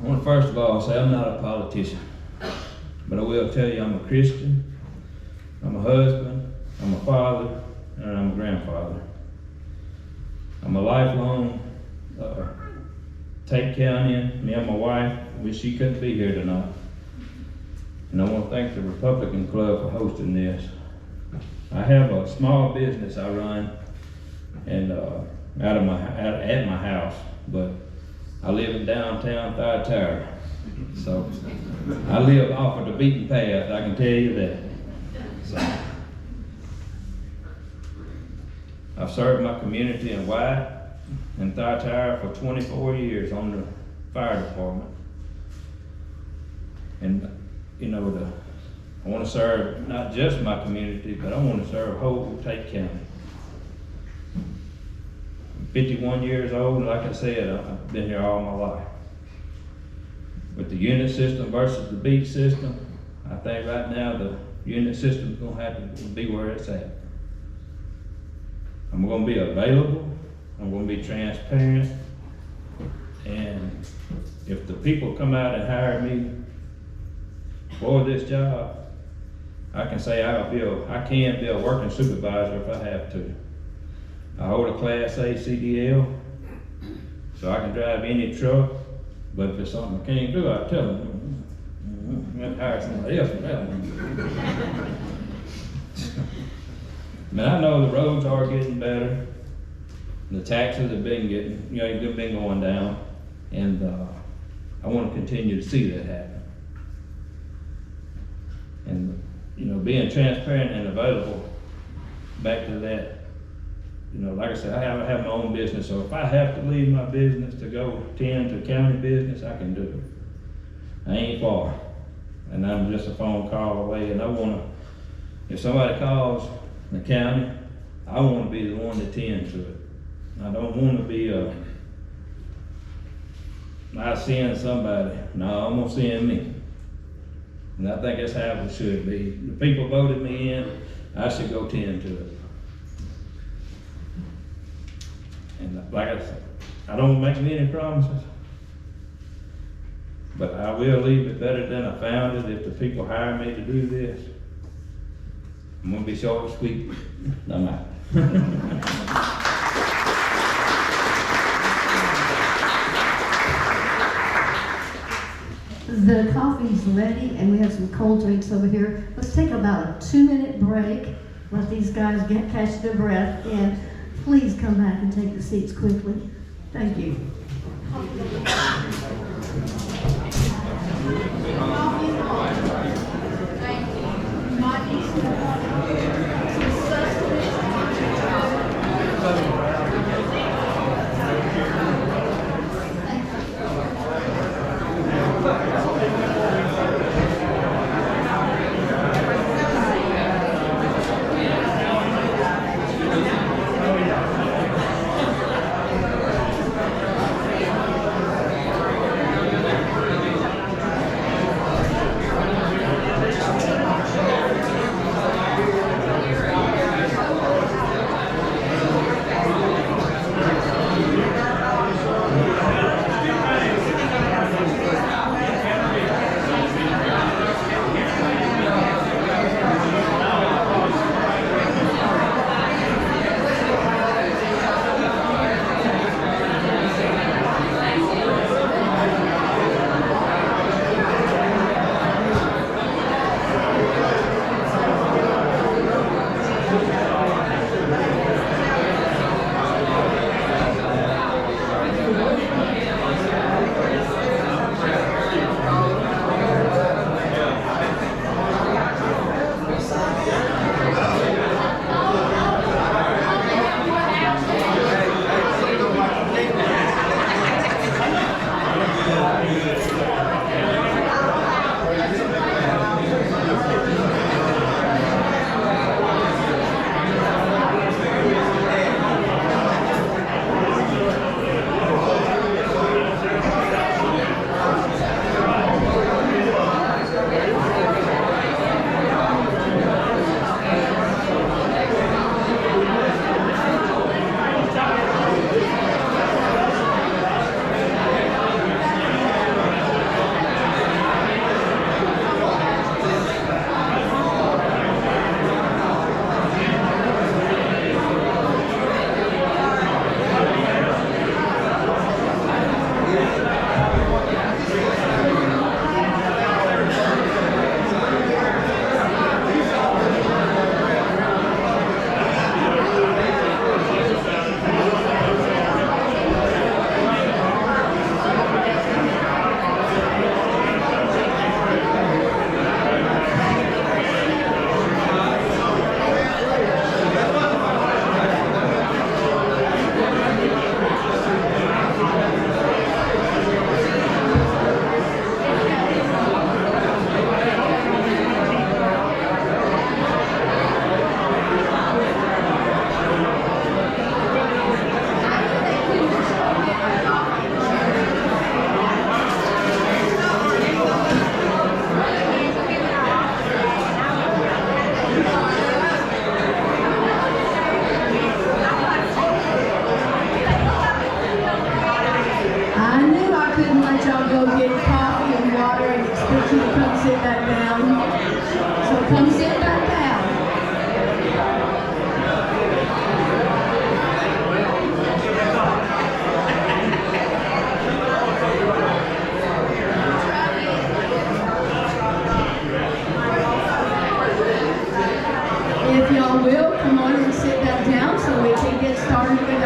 I want to first of all say I'm not a politician, but I will tell you I'm a Christian, I'm a husband, I'm a father, and I'm a grandfather. I'm a lifelong Tate County. Me and my wife, wish she couldn't be here tonight. And I want to thank the Republican Club for hosting this. I have a small business I run, and at my house, but I live in downtown Thyatira, so I live off of the beaten path. I can tell you that. So, I've served my community in White and Thyatira for 24 years on the fire department, and you know, I want to serve not just my community, but I want to serve whole Tate County. I'm 51 years old, and like I said, I've been here all my life. With the unit system versus the beat system, I think right now the unit system is going to have to be where it's at. I'm going to be available, I'm going to be transparent, and if the people come out and hire me for this job, I can say I can be a working supervisor if I have to. I hold a Class A CDL, so I can drive any truck, but if it's something I can't do, I tell them, I'm going to hire somebody else for that one. I mean, I know the roads are getting better, the taxes have been they've been going down, and I want to continue to see that happen. And, you know, being transparent and available, back to that, you know, like I said, I have my own business, so if I have to leave my business to go tend to county business, I can do it. I ain't far, and I'm just a phone call away, and I want to, if somebody calls the county, I want to be the one to tend to it. I don't want to be not seeing somebody, no, I'm going to send me. And I think that's how it should be. The people voted me in, I should go tend to it. And like I said, I don't make many promises, but I will leave it better than I found it if the people hire me to do this. I'm gonna be short and sweet. I'm out. The coffee's ready, and we have some cold drinks over here. Let's take about a 2-minute break. Let these guys catch their breath, and please come back and take the seats quickly. Thank you.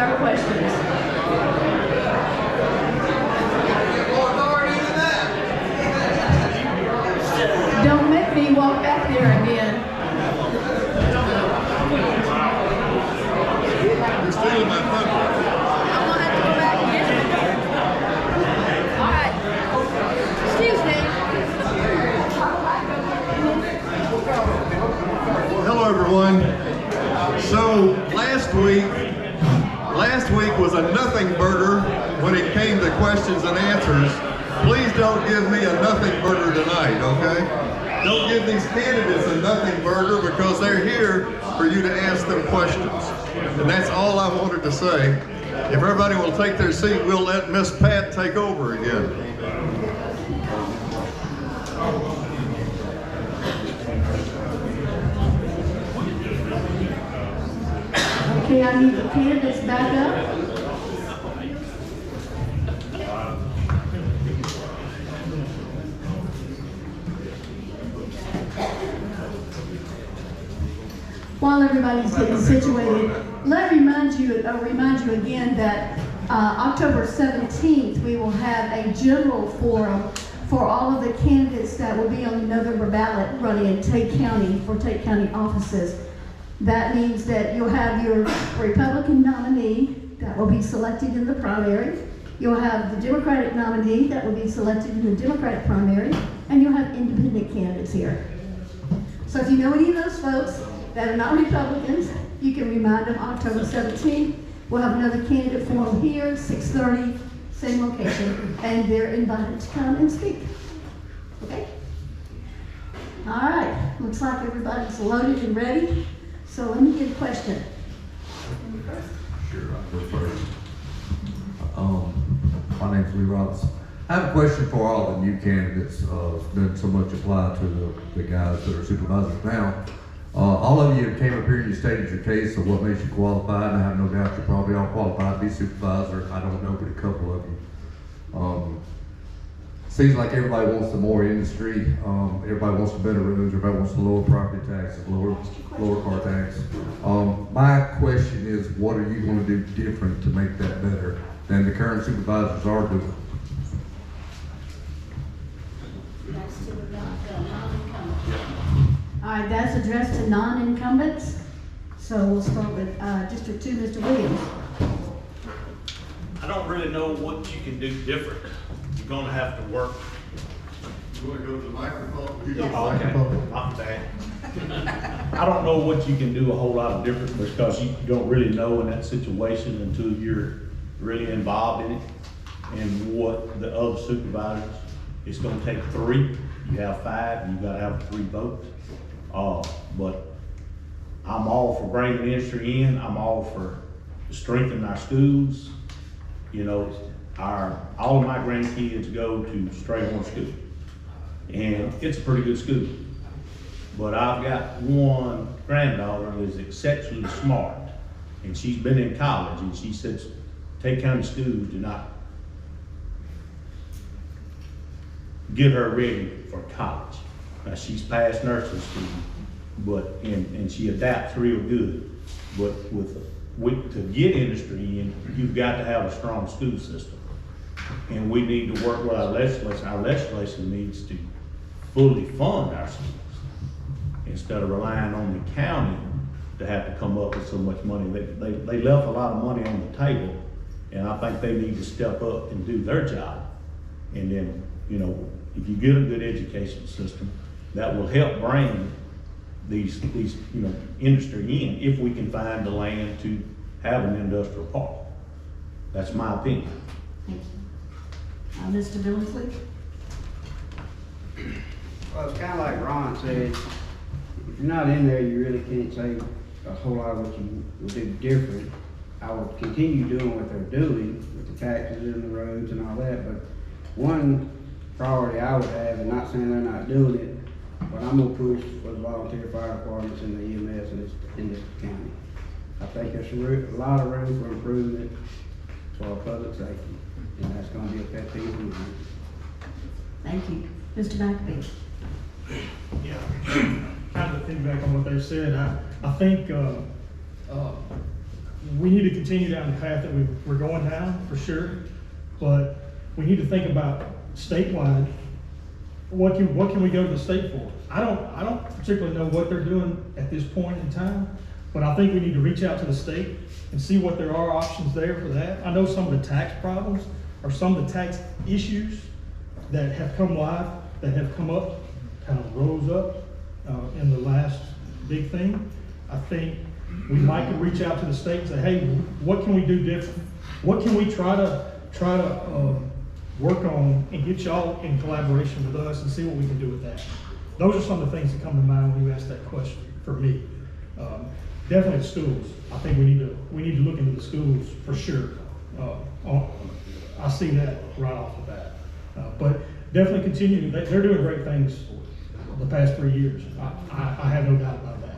have questions. Don't make me walk back there again. You're stealing my thunder. I'm gonna have to go back and get it. All right. Excuse me. Hello, everyone. So last week was a nothing burger when it came to questions and answers. Please don't give me a nothing burger tonight, okay? Don't give these candidates a nothing burger because they're here for you to ask them questions. And that's all I wanted to say. If everybody will take their seat, we'll let Miss Pat take over again. Okay, I need the candidates back up. While everybody's getting situated, let me remind you again that October 17th, we will have a general forum for all of the candidates that will be on the November ballot running in Tate County for Tate County offices. That means that you'll have your Republican nominee that will be selected in the primary. You'll have the Democratic nominee that will be selected in the Democratic primary, and you'll have independent candidates here. So if you know any of those folks that are not Republicans, you can remind them October 17th. We'll have another candidate forum here, 6:30, same location, and they're invited to come and speak. Okay? All right, looks like everybody's loaded and ready. So let me get a question. Sure, I'll go first. My name's Lee Robinson. I have a question for all the new candidates. It's been so much applied to the guys that are supervisors now. All of you came up here and you stated your case of what makes you qualified, and I have no doubt you're probably all qualified to be supervisor. I don't know but a couple of you. Seems like everybody wants the more industry. Everybody wants the better roads. Everybody wants the lower property taxes, lower car tax. My question is, what are you going to do different to make that better than the current supervisors are doing? All right, that's addressed to non-incumbents. So we'll start with District 2, Mr. Williams. I don't really know what you can do different. You're gonna have to work. You want to go to the microphone? You go to the Oh, okay. microphone. My bad. I don't know what you can do a whole lot of different because you don't really know in that situation until you're really involved in it. And what the other supervisors, it's gonna take 3. You have 5, you gotta have 3 votes. But I'm all for bringing the industry in. I'm all for strengthening our schools. You know, all of my grandkids go to Strayhorn School, and it's a pretty good school. But I've got one granddaughter who is exceptionally smart, and she's been in college, and she says Tate County schools do not get her ready for college. Now, she's past nursing school, and she adapts real good. But to get industry in, you've got to have a strong school system. And we need to work with our legislation. Our legislation needs to fully fund our schools instead of relying on the county to have to come up with so much money. They left a lot of money on the table, and I think they need to step up and do their job. And then, you know, if you get a good education system, that will help bring these industry in if we can find the land to have an industrial park. That's my opinion. Thank you. Mr. Billingsley? Well, it's kind of like Ron said, if you're not in there, you really can't say a whole lot of what you would do different. I would continue doing what they're doing with the taxes and the roads and all that, but one priority I would have, and not saying they're not doing it, but I'm gonna push for the volunteer fire departments and the EMS in this county. I think there's a lot of room for improvement for our public safety, and that's gonna be a pet peeve of mine. Thank you. Mr. McAfee? Yeah, kind of feedback on what they said. I think we need to continue down the path that we're going down, for sure. But we need to think about statewide, what can we go to the state for? I don't particularly know what they're doing at this point in time, but I think we need to reach out to the state and see what there are options there for that. I know some of the tax problems or some of the tax issues that have come live, that have come up, kind of rose up in the last big thing. I think we might could reach out to the state and say, hey, what can we do different? What can we try to work on and get y'all in collaboration with us and see what we can do with that? Those are some of the things that come to mind when you ask that question for me. Definitely schools. I think we need to look into the schools for sure. I see that right off the bat. But definitely continue. They're doing great things the past 3 years. I have no doubt about that.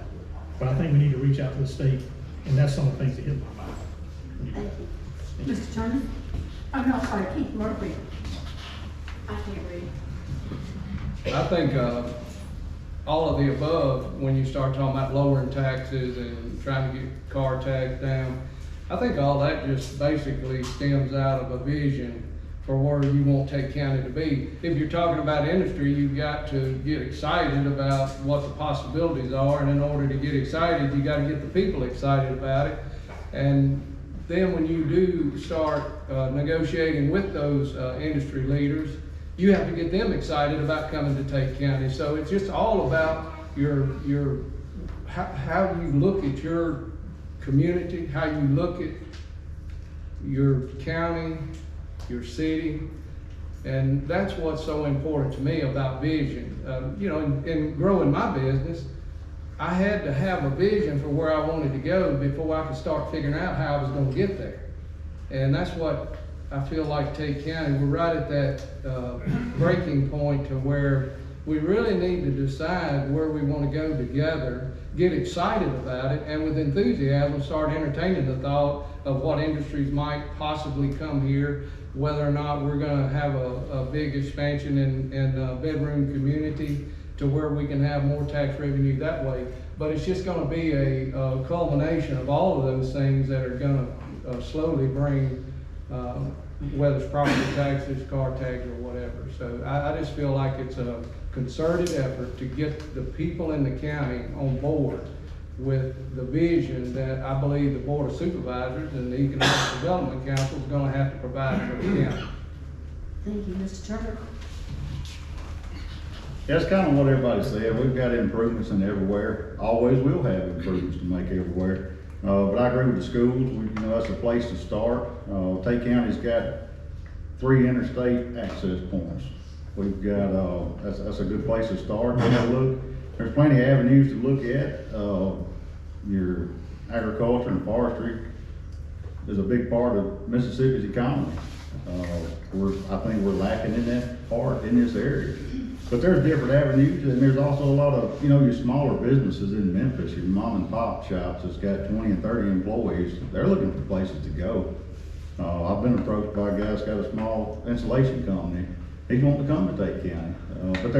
But I think we need to reach out to the state, and that's some of the things that hit my mind. Thank you. Mr. Turner? Oh, no, sorry, Keith Murphy. I can't read. I think all of the above, when you start talking about lowering taxes and trying to get car tax down, I think all that just basically stems out of a vision for where you want Tate County to be. If you're talking about industry, you've got to get excited about what the possibilities are, and in order to get excited, you got to get the people excited about it. And then when you do start negotiating with those industry leaders, you have to get them excited about coming to Tate County. So it's just all about how you look at your community, how you look at your county, your city, and that's what's so important to me about vision. In growing my business, I had to have a vision for where I wanted to go before I could start figuring out how I was going to get there. And that's what I feel like Tate County, we're right at that breaking point to where we really need to decide where we want to go together, get excited about it, and with enthusiasm start entertaining the thought of what industries might possibly come here, whether or not we're going to have a big expansion in bedroom community to where we can have more tax revenue that way. But it's just going to be a culmination of all of those things that are going to slowly bring, whether it's property taxes, car tax, or whatever. So I just feel like it's a concerted effort to get the people in the county on board with the vision that I believe the Board of Supervisors and the Economic Development Council is going to have to provide for the county. Thank you, Mr. Turner. That's kind of what everybody said. We've got improvements in everywhere. Always will have improvements to make everywhere. But I agree with the schools. That's a place to start. Tate County's got 3 interstate access points. We've got, that's a good place to start. There's plenty of avenues to look at. Your agriculture and forestry is a big part of Mississippi's economy. I think we're lacking in that part in this area. But there's different avenues, and there's also a lot of, your smaller businesses in Memphis, your mom and pop shops that's got 20 and 30 employees. They're looking for places to go. I've been approached by a guy that's got a small insulation company. He's wanting to come to Tate County. But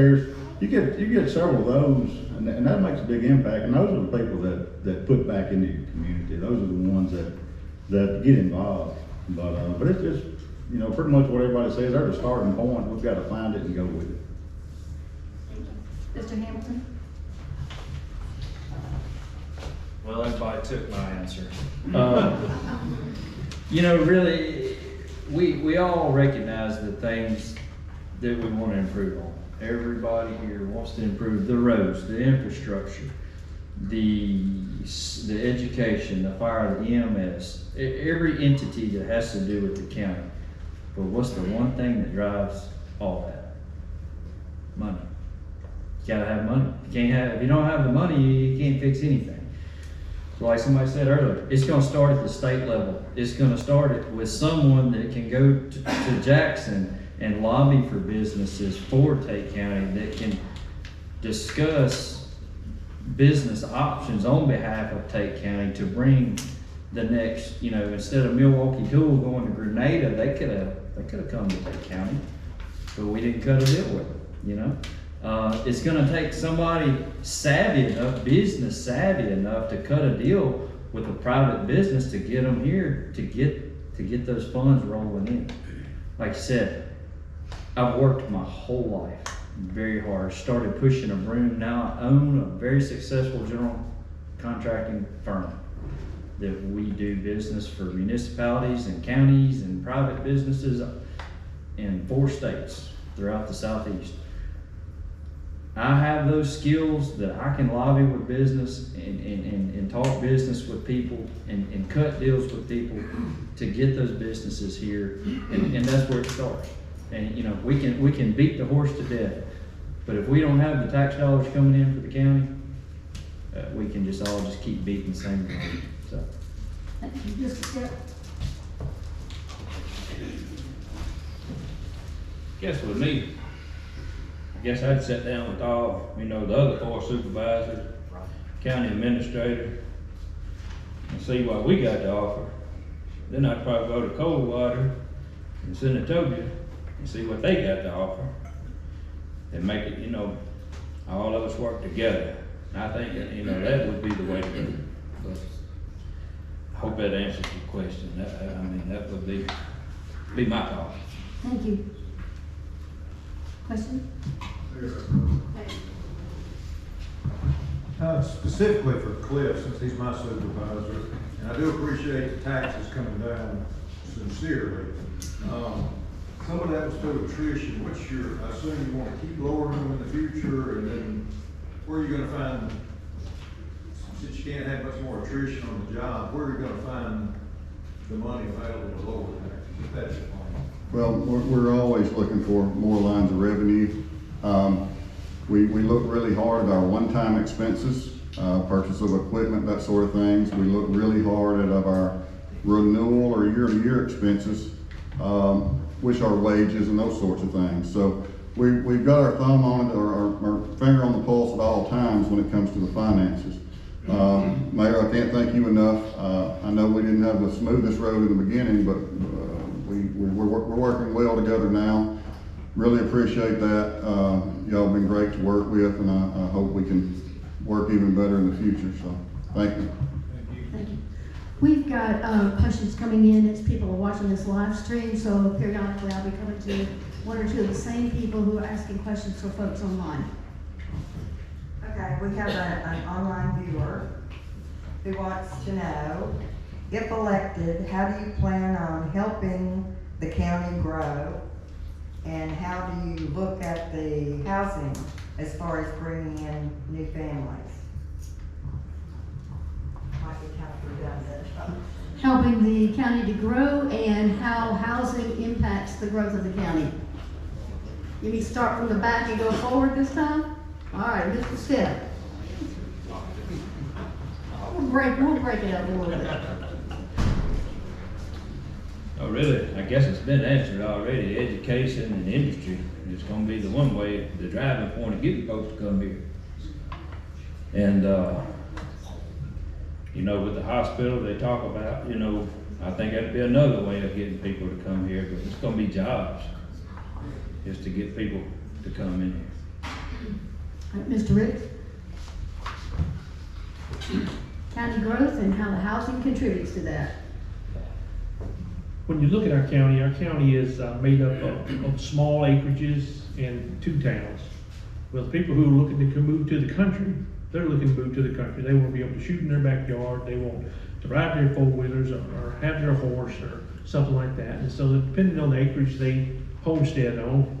you get several of those, and that makes a big impact. And those are the people that put back into your community. Those are the ones that get involved. But it's just, pretty much what everybody says. They're the starting point. We've got to find it and go with it. Mr. Hamilton? Well, everybody took my answer. Really, we all recognize the things that we want to improve on. Everybody here wants to improve the roads, the infrastructure, the education, the fire, the EMS, every entity that has to do with the county. But what's the one thing that drives all that? Money. You gotta have money. If you don't have the money, you can't fix anything. So like somebody said earlier, it's gonna start at the state level. It's gonna start it with someone that can go to Jackson and lobby for businesses for Tate County that can discuss business options on behalf of Tate County to bring the next, instead of Milwaukee Tool going to Grenada, they could have come to Tate County, but we didn't cut a deal with it, It's gonna take somebody savvy enough, business savvy enough to cut a deal with a private business to get them here, to get those funds rolling in. Like I said, I've worked my whole life very hard, started pushing a broom. Now I own a very successful general contracting firm that we do business for municipalities and counties and private businesses in 4 states throughout the Southeast. I have those skills that I can lobby with business and talk business with people and cut deals with people to get those businesses here, and that's where it starts. And you know, we can beat the horse to death, but if we don't have the tax dollars coming in for the county, we can just all keep beating the same drum. So. Thank you. Mr. Skip? Guess with me, I guess I'd sit down with all, the other 4 supervisors, county administrator, and see what we got to offer. Then I'd probably go to Coldwater and Senatobia and see what they got to offer. And make it, all of us work together. And I think, that would be the way to go. But I hope that answers your question. That would be my thought. Thank you. Question? Specifically for Cliff, since he's my supervisor, and I do appreciate the taxes coming down sincerely. Some of that was through attrition. I assume you want to keep lowering them in the future, and then where are you going to find, since you can't have much more attrition on the job, where are you going to find the money available to lower taxes, if that's your plan? Well, we're always looking for more lines of revenue. We look really hard at our one-time expenses, purchase of equipment, that sort of things. We look really hard at our renewal or year-to-year expenses, which are wages and those sorts of things. So we've got our thumb on it, or our finger on the pulse at all times when it comes to the finances. Mayor, I can't thank you enough. I know we didn't have the smoothest road in the beginning, but we're working well together now. Really appreciate that. Y'all been great to work with, and I hope we can work even better in the future. So thank you. Thank you. We've got questions coming in as people are watching this live stream, so periodically I'll be coming to 1 or 2 of the same people who are asking questions for folks online. Okay, we have an online viewer who wants to know, if elected, how do you plan on helping the county grow? And how do you look at the housing as far as bringing in new families? Might be kind of redundant. Helping the county to grow and how housing impacts the growth of the county. You mean start from the back and go forward this time? All right, Mr. Stitt. We'll break it up a little bit. Oh, really? I guess it's been answered already. Education and industry is going to be the one way, the driving point of getting folks to come here. And, with the hospital they talk about, I think that'd be another way of getting people to come here, but it's going to be jobs, just to get people to come in here. All right, Mr. Ricks. County growth and how the housing contributes to that. When you look at our county is made up of small acreages and 2 towns. Well, the people who are looking to move to the country, they're looking to move to the country. They want to be able to shoot in their backyard. They want to ride their 4-wheelers or have their horse or something like that. And so depending on the acreage they homestead on,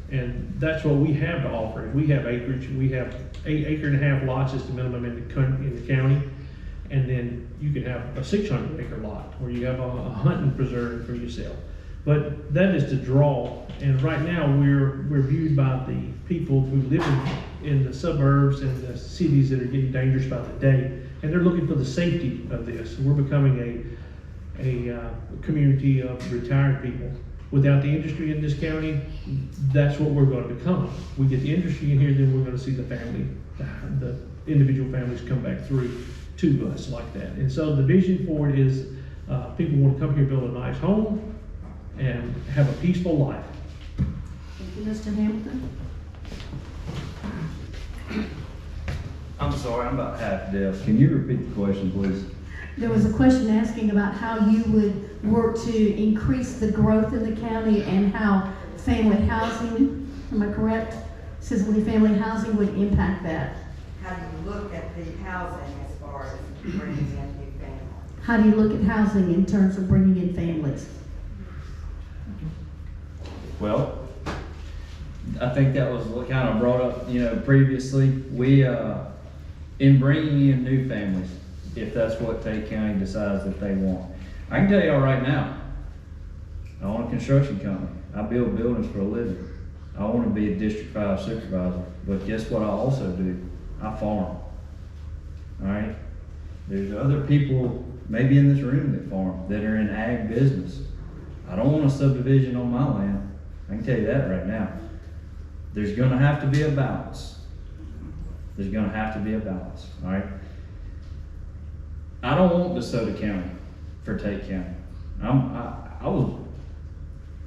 and that's what we have to offer. We have acreage. We have 1.5 acre lots is the minimum in the county. And then you can have a 600-acre lot where you have a hunting preserve for yourself. But that is the draw. And right now we're viewed by the people who live in the suburbs and the cities that are getting dangerous by the day. And they're looking for the safety of this. We're becoming a community of retired people. Without the industry in this county, that's what we're going to become. We get the industry in here, then we're going to see the individual families come back through to us like that. And so the vision for it is people want to come here, build a nice home, and have a peaceful life. Thank you, Mr. Hamilton. I'm sorry, I'm about half deaf. Can you repeat the question, please? There was a question asking about how you would work to increase the growth in the county and how family housing, am I correct? Single family housing would impact that. How do you look at the housing as far as bringing in new families? How do you look at housing in terms of bringing in families? Well, I think that was what kind of brought up, previously. We, in bringing in new families, if that's what Tate County decides that they want. I can tell y'all right now, I own a construction company. I build buildings for a living. I want to be a District 5 supervisor, but guess what I also do? I farm. All right? There's other people maybe in this room that farm, that are in ag business. I don't want a subdivision on my land. I can tell you that right now. There's going to have to be a balance. There's going to have to be a balance, all right? I don't want DeSoto County for Tate County.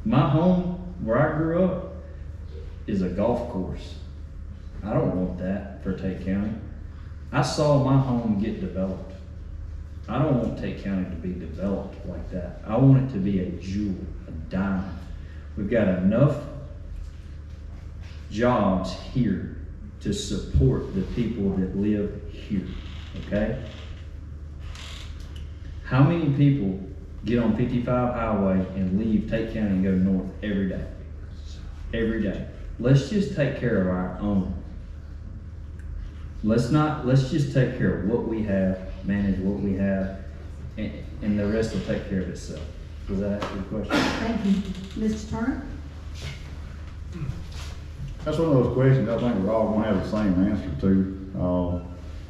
My home where I grew up is a golf course. I don't want that for Tate County. I saw my home get developed. I don't want Tate County to be developed like that. I want it to be a jewel, a diamond. We've got enough jobs here to support the people that live here, okay? How many people get on 55 highway and leave Tate County and go north every day? Every day. Let's just take care of our own. Let's just take care of what we have, manage what we have, and the rest will take care of itself. Does that answer your question? Thank you. Mr. Turner? That's one of those questions I think we're all going to have the same answer to.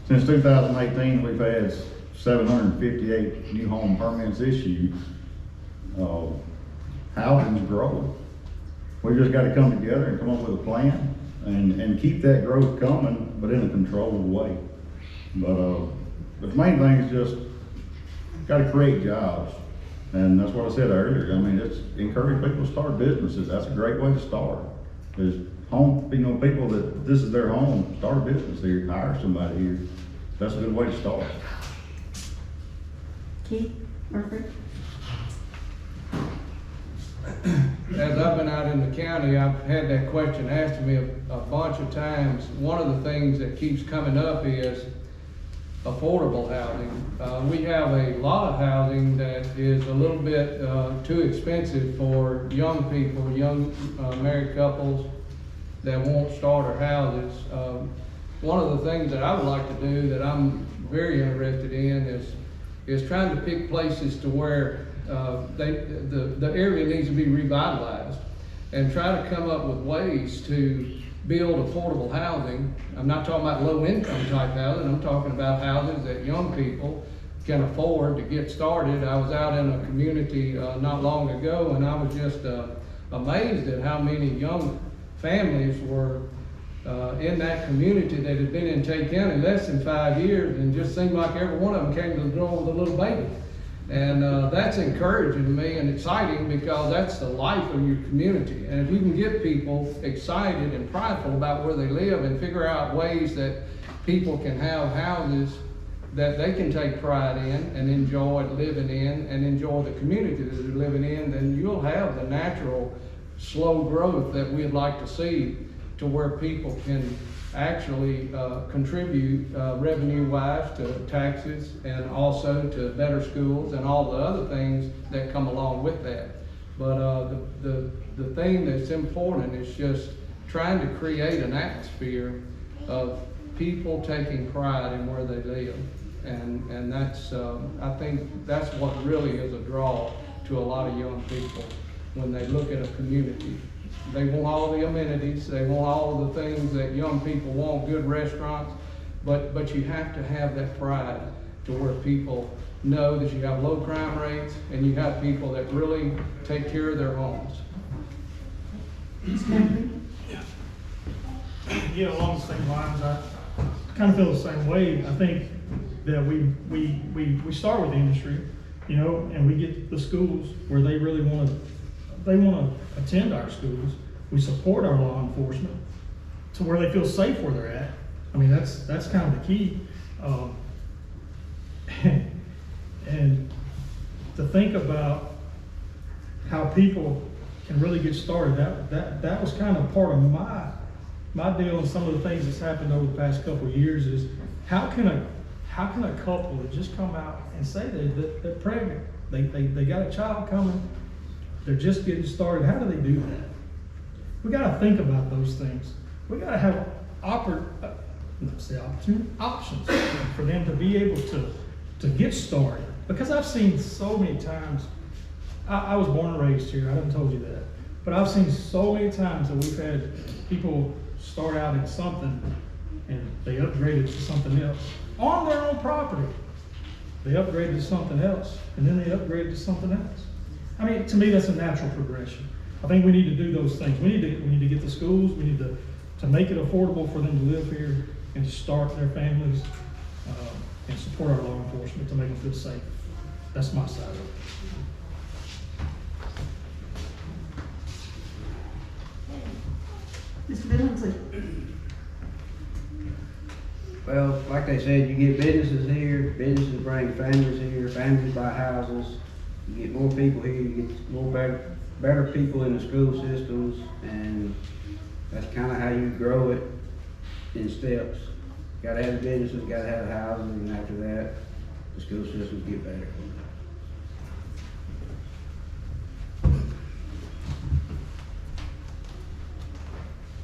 Since 2018, we've had 758 new home permits issued. Housing's growing. We just got to come together and come up with a plan and keep that growth coming, but in a controlled way. But the main thing is just got to create jobs. And that's what I said earlier. I mean, it's encourage people to start businesses. That's a great way to start. Is people that this is their home, start a business here, hire somebody here. That's a good way to start. Keith Murphy? As I've been out in the county, I've had that question asked to me a bunch of times. One of the things that keeps coming up is affordable housing. We have a lot of housing that is a little bit too expensive for young people, young married couples that won't start or houses. One of the things that I would like to do that I'm very interested in is trying to pick places to where the area needs to be revitalized and try to come up with ways to build affordable housing. I'm not talking about low income type housing. I'm talking about houses that young people can afford to get started. I was out in a community not long ago, and I was just amazed at how many young families were in that community that had been in Tate County less than 5 years, and just seemed like every one of them came to the door with a little baby. And that's encouraging to me and exciting, because that's the life of your community. And if you can get people excited and prideful about where they live and figure out ways that people can have houses that they can take pride in and enjoy living in and enjoy the community that they're living in, then you'll have the natural slow growth that we'd like to see, to where people can actually contribute revenue-wise to taxes and also to better schools and all the other things that come along with that. But the thing that's important is just trying to create an atmosphere of people taking pride in where they live. And that's, I think that's what really is a draw to a lot of young people when they look at a community. They want all the amenities, they want all of the things that young people want, good restaurants, but you have to have that pride to where people know that you have low crime rates and you have people that really take care of their homes. Yeah, along the same lines, I kind of feel the same way. I think that we start with the industry, and we get the schools where they really want to attend our schools. We support our law enforcement to where they feel safe where they're at. I mean, that's kind of the key. And to think about how people can really get started, that was kind of part of my deal, and some of the things that's happened over the past couple of years is how can a couple that just come out and say they're pregnant, they got a child coming, they're just getting started, how do they do that? We got to think about those things. We got to have options for them to be able to get started. Because I've seen so many times, I was born and raised here, I haven't told you that, but I've seen so many times that we've had people start out in something and they upgraded to something else on their own property. They upgraded to something else, and then they upgraded to something else. I mean, to me, that's a natural progression. I think we need to do those things. We need to get the schools. We need to make it affordable for them to live here and to start their families and support our law enforcement to make them feel safe. That's my side of it. Mr. Billingsley. Well, like they said, you get businesses here, businesses bring families here, families buy houses, you get more people here, you get more better people in the school systems, and that's kind of how you grow it in steps. Gotta have the businesses, gotta have the houses, and after that, the school systems get better.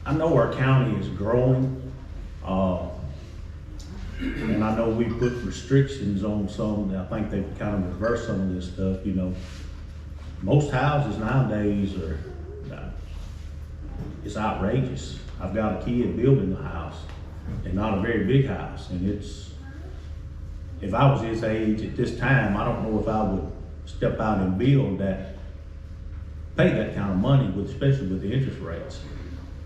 I know our county is growing, and I know we put restrictions on some, I think they've kind of reversed some of this stuff, you know. Most houses nowadays are, it's outrageous. I've got a kid building a house, and not a very big house, and it's, if I was his age at this time, I don't know if I would step out and build that, pay that kind of money, with, especially with the interest rates.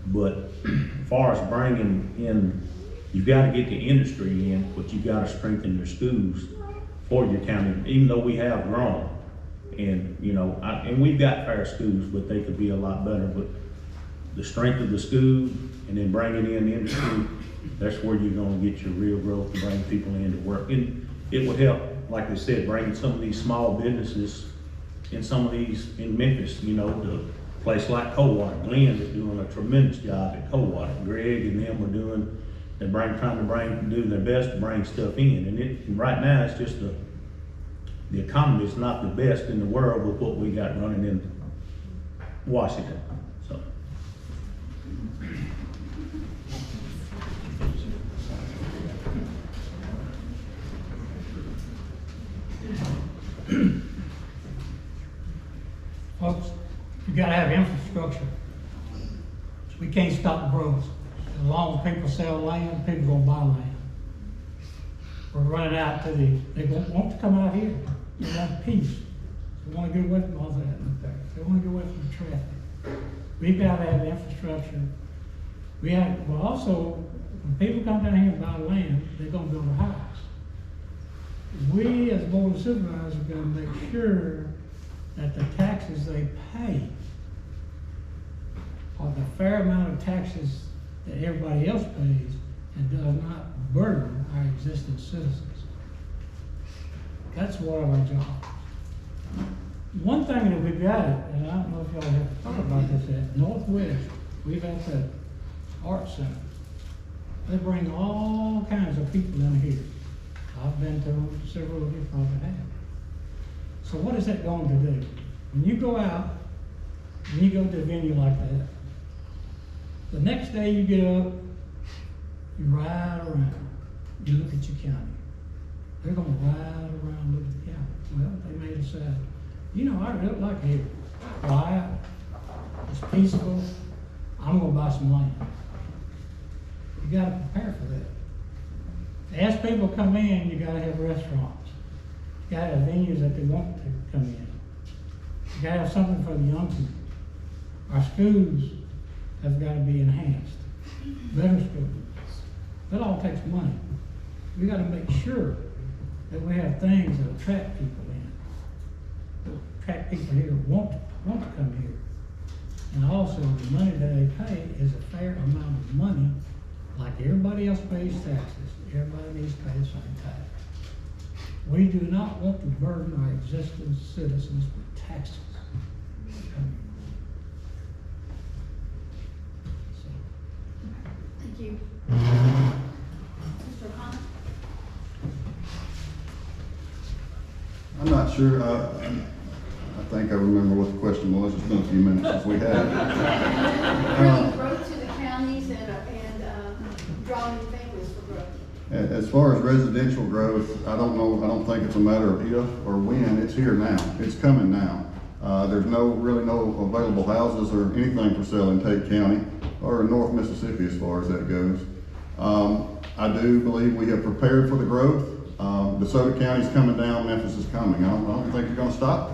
But as far as bringing in, you've got to get the industry in, but you've got to strengthen your schools for your county, even though we have grown. And, you know, and we've got fair schools, but they could be a lot better. But the strength of the school and then bringing in the industry, that's where you're going to get your real growth to bring people in to work. And it would help, like I said, bringing some of these small businesses in some of these, in Memphis, you know, the place like Coldwater. Glenn is doing a tremendous job at Coldwater. Greg and them are doing, trying to do their best to bring stuff in. And right now it's just the economy is not the best in the world with what we got running in Washington. So. Folks, you gotta have infrastructure. We can't stop the growth. As long as people sell land, people gonna buy land. We're running out to they want to come out here. They want peace. They want to get away from all that. They want to get away from the traffic. We've got to have infrastructure. Well, also, when people come down here and buy land, they're gonna build a house. We, as Board of Supervisors, are gonna make sure that the taxes they pay are the fair amount of taxes that everybody else pays and does not burden our existing citizens. That's one of our jobs. One thing that we've got, and I don't know if y'all have thought about this, at Northwest, we've got the art center. They bring all kinds of people in here. I've been to several of you probably have. So what is that going to do? When you go out, and you go to a venue like that, the next day you get up, you ride around, you look at your county. They're gonna ride around, look at the county. Well, they may decide, you know, I really like here. Quiet, it's peaceful, I'm gonna buy some land. You gotta prepare for that. As people come in, you gotta have restaurants. You gotta have venues that they want to come in. You gotta have something for the young people. Our schools have gotta be enhanced. Better schools. That all takes money. We gotta make sure that we have things that attract people in. That attract people here who want to come here. And also, the money that they pay is a fair amount of money, like everybody else pays taxes. Everybody needs to pay the same tax. We do not want to burden our existing citizens with taxes. Thank you. Mr. O'Connor? I'm not sure, I think I remember what the question was, it's been a few minutes since we had it. Bringing growth to the counties and drawing new families for growth. As far as residential growth, I don't think it's a matter of if or when, it's here now, it's coming now. There's really no available houses or anything for sale in Tate County or in North Mississippi as far as that goes. I do believe we have prepared for the growth. DeSoto County's coming down, Memphis is coming. I don't think you're gonna stop.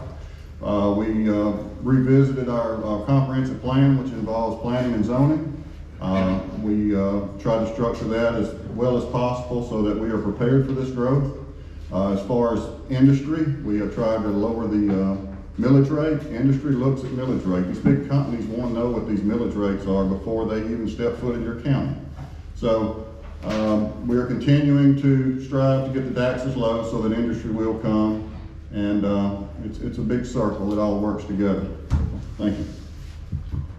We revisited our comprehensive plan, which involves planning and zoning. We tried to structure that as well as possible so that we are prepared for this growth. As far as industry, we have tried to lower the millage rate. Industry looks at millage rate. These big companies want to know what these millage rates are before they even step foot in your county. So we are continuing to strive to get the taxes low so that industry will come, and it's a big circle. It all works together. Thank you.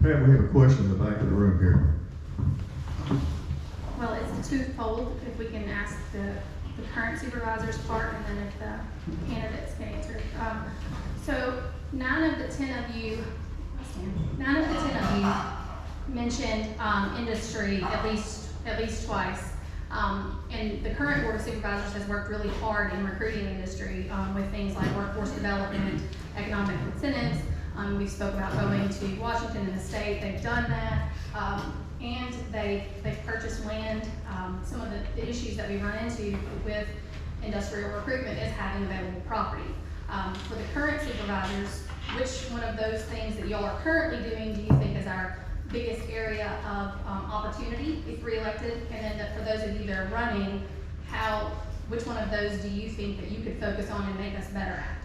Pat, we have a question in the back of the room here. Well, it's twofold, if we can ask the current supervisor's part, and then if the candidates can answer. So 9 of the 10 of you mentioned industry at least twice. And the current Board of Supervisors has worked really hard in recruiting industry with things like workforce development, economic incentives. We spoke about going to Washington and the state. They've done that. And they've purchased land. Some of the issues that we run into with industrial recruitment is having available property. For the current supervisors, which one of those things that y'all are currently doing do you think is our biggest area of opportunity if reelected? And then for those of you that are running, which one of those do you think that you could focus on and make us better at?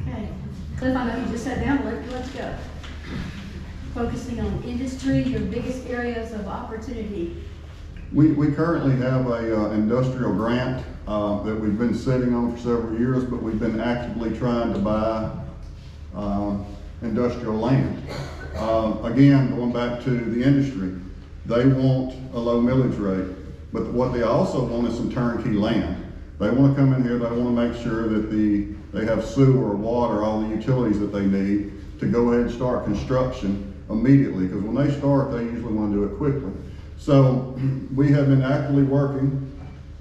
Okay. Cliff, I know you just sat down, let's go. Focusing on industry, your biggest areas of opportunity. We currently have a industrial grant that we've been sitting on for several years, but we've been actively trying to buy industrial land. Again, going back to the industry, they want a low millage rate, but what they also want is some turnkey land. They want to come in here, they want to make sure that they have sewer, water, all the utilities that they need to go ahead and start construction immediately, because when they start, they usually want to do it quickly. So we have been actively working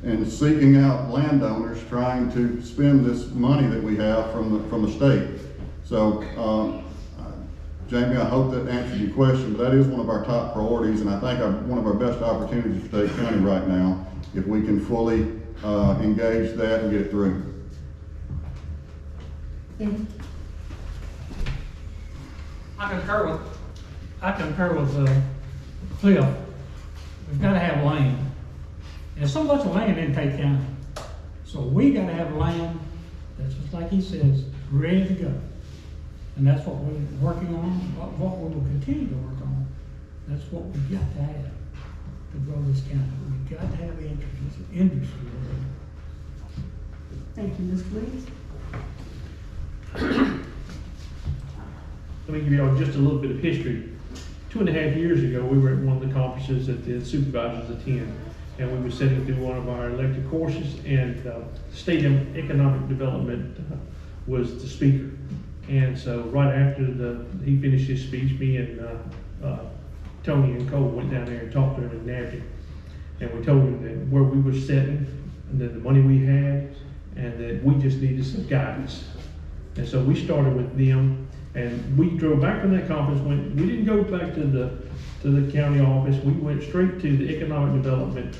and seeking out landowners trying to spend this money that we have from the state. So Jamie, I hope that answers your question, but that is one of our top priorities, and I think one of our best opportunities for Tate County right now, if we can fully engage that and get it through. I concur with Cliff. We've got to have land. There's so much land in Tate County. So we got to have land that's just like he says, ready to go. And that's what we're working on, what we will continue to work on. That's what we've got to have to grow this county. We've got to have industry. Thank you, Ms. Williams. Let me give you all just a little bit of history. 2.5 years ago, we were at one of the conferences that the supervisors attend, and we were sitting through one of our elected courses, and State Economic Development was the speaker. And so right after he finished his speech, me and Tony and Cole went down there and talked to him and nabbed him. And we told him that where we were sitting, and that the money we had, and that we just needed some guidance. And so we started with them, and we drove back from that conference. We didn't go back to the county office. We went straight to the Economic Development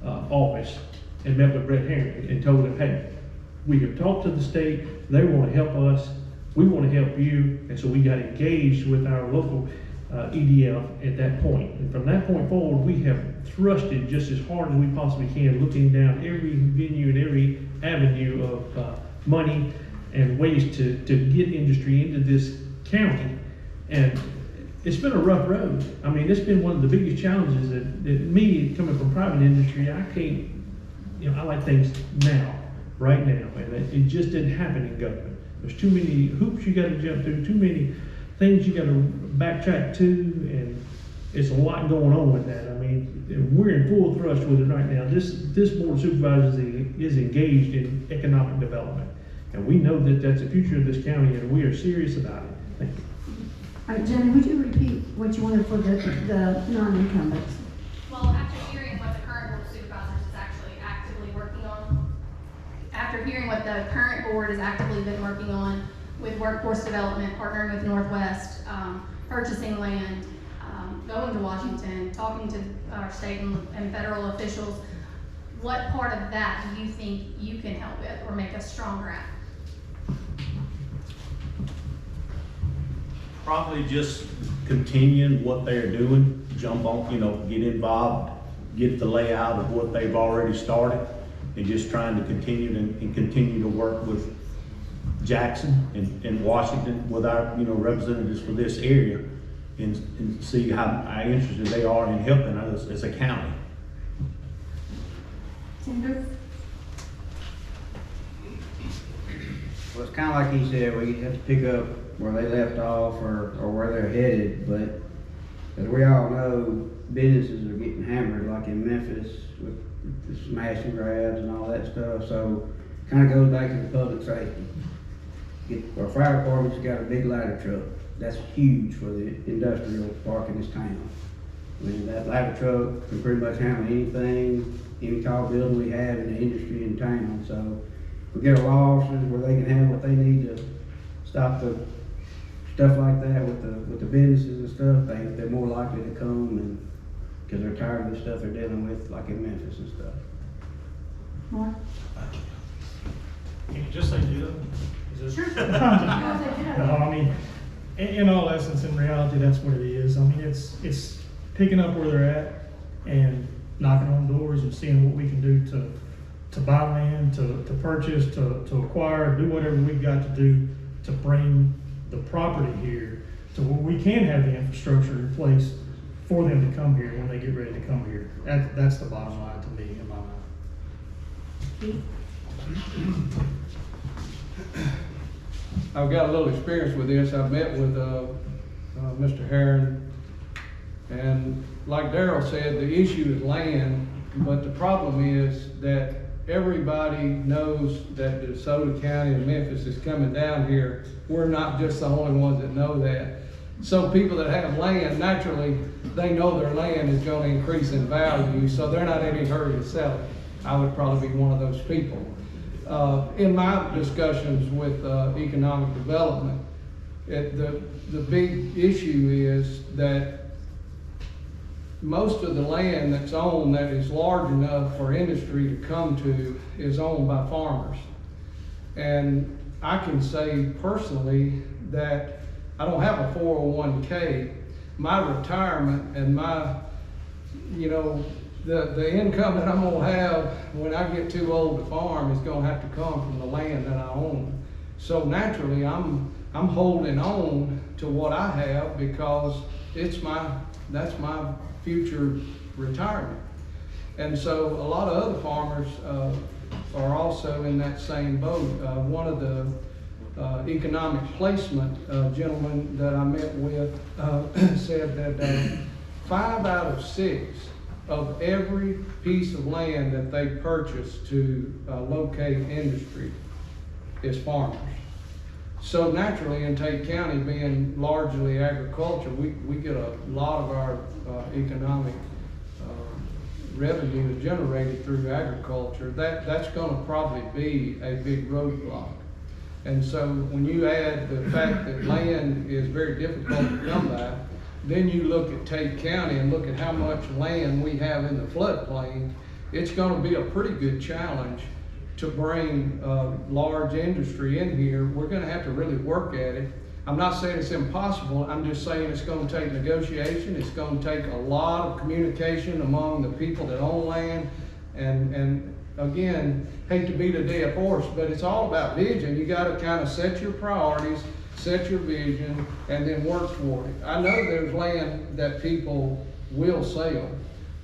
office and met with Brett Henry and told him, hey, we have talked to the state. They want to help us. We want to help you. And so we got engaged with our local EDF at that point. And from that point forward, we have thrusted just as hard as we possibly can, looking down every venue and every avenue of money and ways to get industry into this county. And it's been a rough road. I mean, it's been one of the biggest challenges that me, coming from private industry, I can't I like things now, right now, and it just didn't happen in government. There's too many hoops you gotta jump through, too many things you gotta backtrack to, and it's a lot going on with that. I mean, we're in full thrust with it right now. This board of supervisors is engaged in economic development, and we know that that's the future of this county, and we are serious about it. Thank you. All right, Jenny, would you repeat what you wanted for the non-incumbents? Well, after hearing what the current board of supervisors is actually actively working on, after hearing what the current board has actively been working on with workforce development, partnering with Northwest, purchasing land, going to Washington, talking to our state and federal officials, what part of that do you think you can help with or make us stronger at? Probably just continuing what they're doing, jump on, get involved, get the layout of what they've already started, and just trying to continue and continue to work with Jackson and Washington with our, representatives for this area and see how interested they are in helping us as a county. Senator? Well, it's kind of like he said, we have to pick up where they left off or where they're headed, but as we all know, businesses are getting hammered, like in Memphis with the smash and grabs and all that stuff, so kind of goes back to the public safety. Our fire department's got a big ladder truck. That's huge for the industrial park in this town. I mean, that ladder truck can pretty much handle anything, any tall building we have in the industry in town, so we get our law officers where they can have what they need to stop the stuff like that with the businesses and stuff. They're more likely to come and because they're tired of the stuff they're dealing with, like in Memphis and stuff. Mark? Can you just say ditto? Is Sure. it? No, I mean, in all essence, in reality, that's what it is. I mean, it's picking up where they're at and knocking on doors and seeing what we can do to buy land, to purchase, to acquire, do whatever we've got to do to bring the property here to where we can have the infrastructure in place for them to come here when they get ready to come here. That's the bottom line to me in my mind. I've got a little experience with this. I've met with Mr. Herron, and like Darrell said, the issue is land, but the problem is that everybody knows that DeSoto County and Memphis is coming down here. We're not just the only ones that know that. So people that have land, naturally, they know their land is going to increase in value, so they're not in any hurry to sell it. I would probably be one of those people. In my discussions with economic development, the big issue is that most of the land that's owned that is large enough for industry to come to is owned by farmers. And I can say personally that I don't have a 401k. My retirement and my, the income that I'm gonna have when I get too old to farm is gonna have to come from the land that I own. So naturally, I'm holding on to what I have because that's my future retirement. And so a lot of other farmers are also in that same boat. One of the economic placement gentlemen that I met with said that 5 out of 6 of every piece of land that they purchase to locate industry is farmers. So naturally, in Tate County being largely agriculture, we get a lot of our economic revenue generated through agriculture. That's going to probably be a big roadblock. And so when you add the fact that land is very difficult to come by, then you look at Tate County and look at how much land we have in the floodplain, it's going to be a pretty good challenge to bring large industry in here. We're going to have to really work at it. I'm not saying it's impossible. I'm just saying it's going to take negotiation. It's going to take a lot of communication among the people that own land. And again, hate to beat a dead horse, but it's all about vision. You got to kind of set your priorities, set your vision, and then work toward it. I know there's land that people will sell,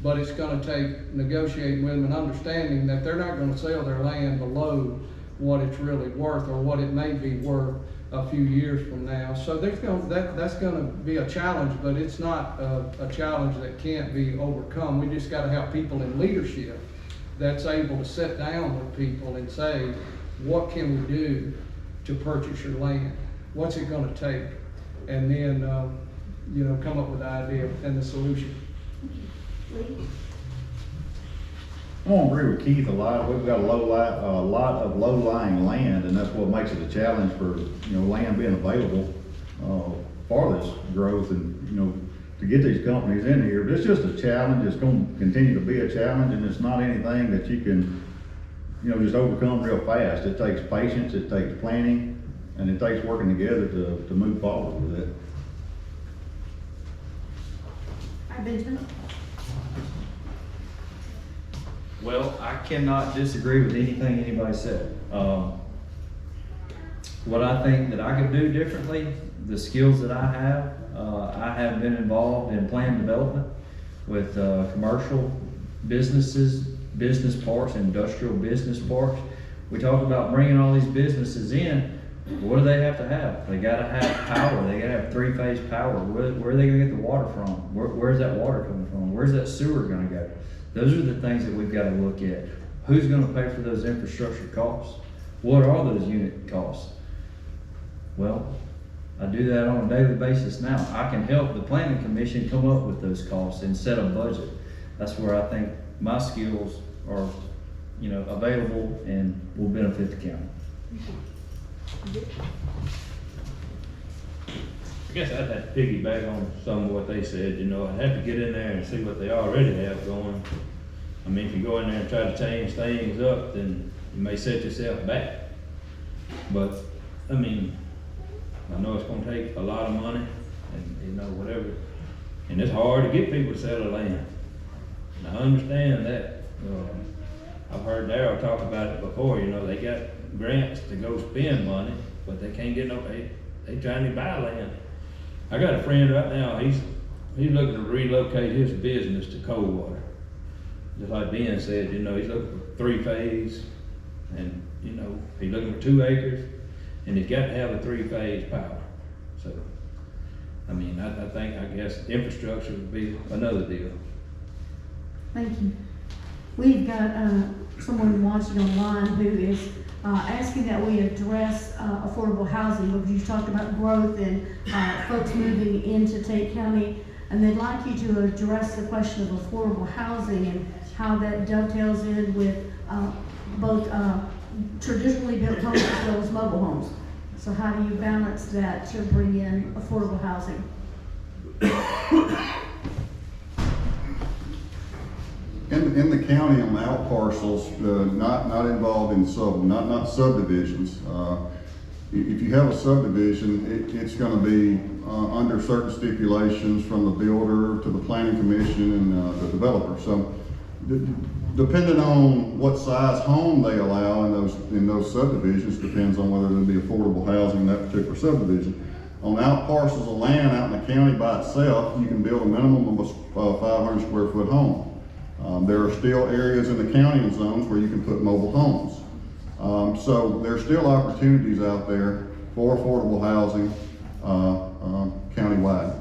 but it's gonna take negotiating with them and understanding that they're not gonna sell their land below what it's really worth or what it may be worth a few years from now. So that's gonna be a challenge, but it's not a challenge that can't be overcome. We just gotta have people in leadership that's able to sit down with people and say, what can we do to purchase your land? What's it gonna take? And then, come up with the idea and the solution. I don't agree with Keith a lot. We've got a lot of low-lying land, and that's what makes it a challenge for, land being available, for this growth and, to get these companies in here. But it's just a challenge. It's going to continue to be a challenge, and it's not anything that you can, just overcome real fast. It takes patience, it takes planning, and it takes working together to move forward with it. All right, Benjamin. Well, I cannot disagree with anything anybody said. What I think that I could do differently, the skills that I have been involved in plan development with commercial businesses, business parks, industrial business parks. We talk about bringing all these businesses in. What do they have to have? They got to have power. They got to have three-phase power. Where are they going to get the water from? Where's that water coming from? Where's that sewer going to go? Those are the things that we've got to look at. Who's going to pay for those infrastructure costs? What are those unit costs? Well, I do that on a daily basis now. I can help the planning commission come up with those costs and set a budget. That's where I think my skills are, available and will benefit the county. I guess I'd have to piggyback on some of what they said, I'd have to get in there and see what they already have going. I mean, if you go in there and try to change things up, then you may set yourself back. But, I know it's gonna take a lot of money and, whatever. And it's hard to get people to sell their land. And I understand that. I've heard Darryl talk about it before, they got grants to go spend money, but they can't get they trying to buy land. I got a friend right now, he's looking to relocate his business to Coldwater. Just like Ben said, he's looking for three-phase, and, he's looking for 2 acres, and he's got to have a three-phase power. So, I guess infrastructure would be another deal. Thank you. We've got someone watching online who is asking that we address affordable housing, because you talked about growth and folks moving into Tate County, and they'd like you to address the question of affordable housing and how that dovetails in with both traditionally built homes as well as mobile homes. So how do you balance that to bring in affordable housing? In the county on the out parcels, not involved in not subdivisions. If you have a subdivision, it's going to be under certain stipulations from the builder to the planning commission and the developer. So depending on what size home they allow in those subdivisions depends on whether there'll be affordable housing in that particular subdivision. On out parcels of land out in the county by itself, you can build a minimum of a 500 square foot home. There are still areas in the county and zones where you can put mobile homes. So there's still opportunities out there for affordable housing countywide.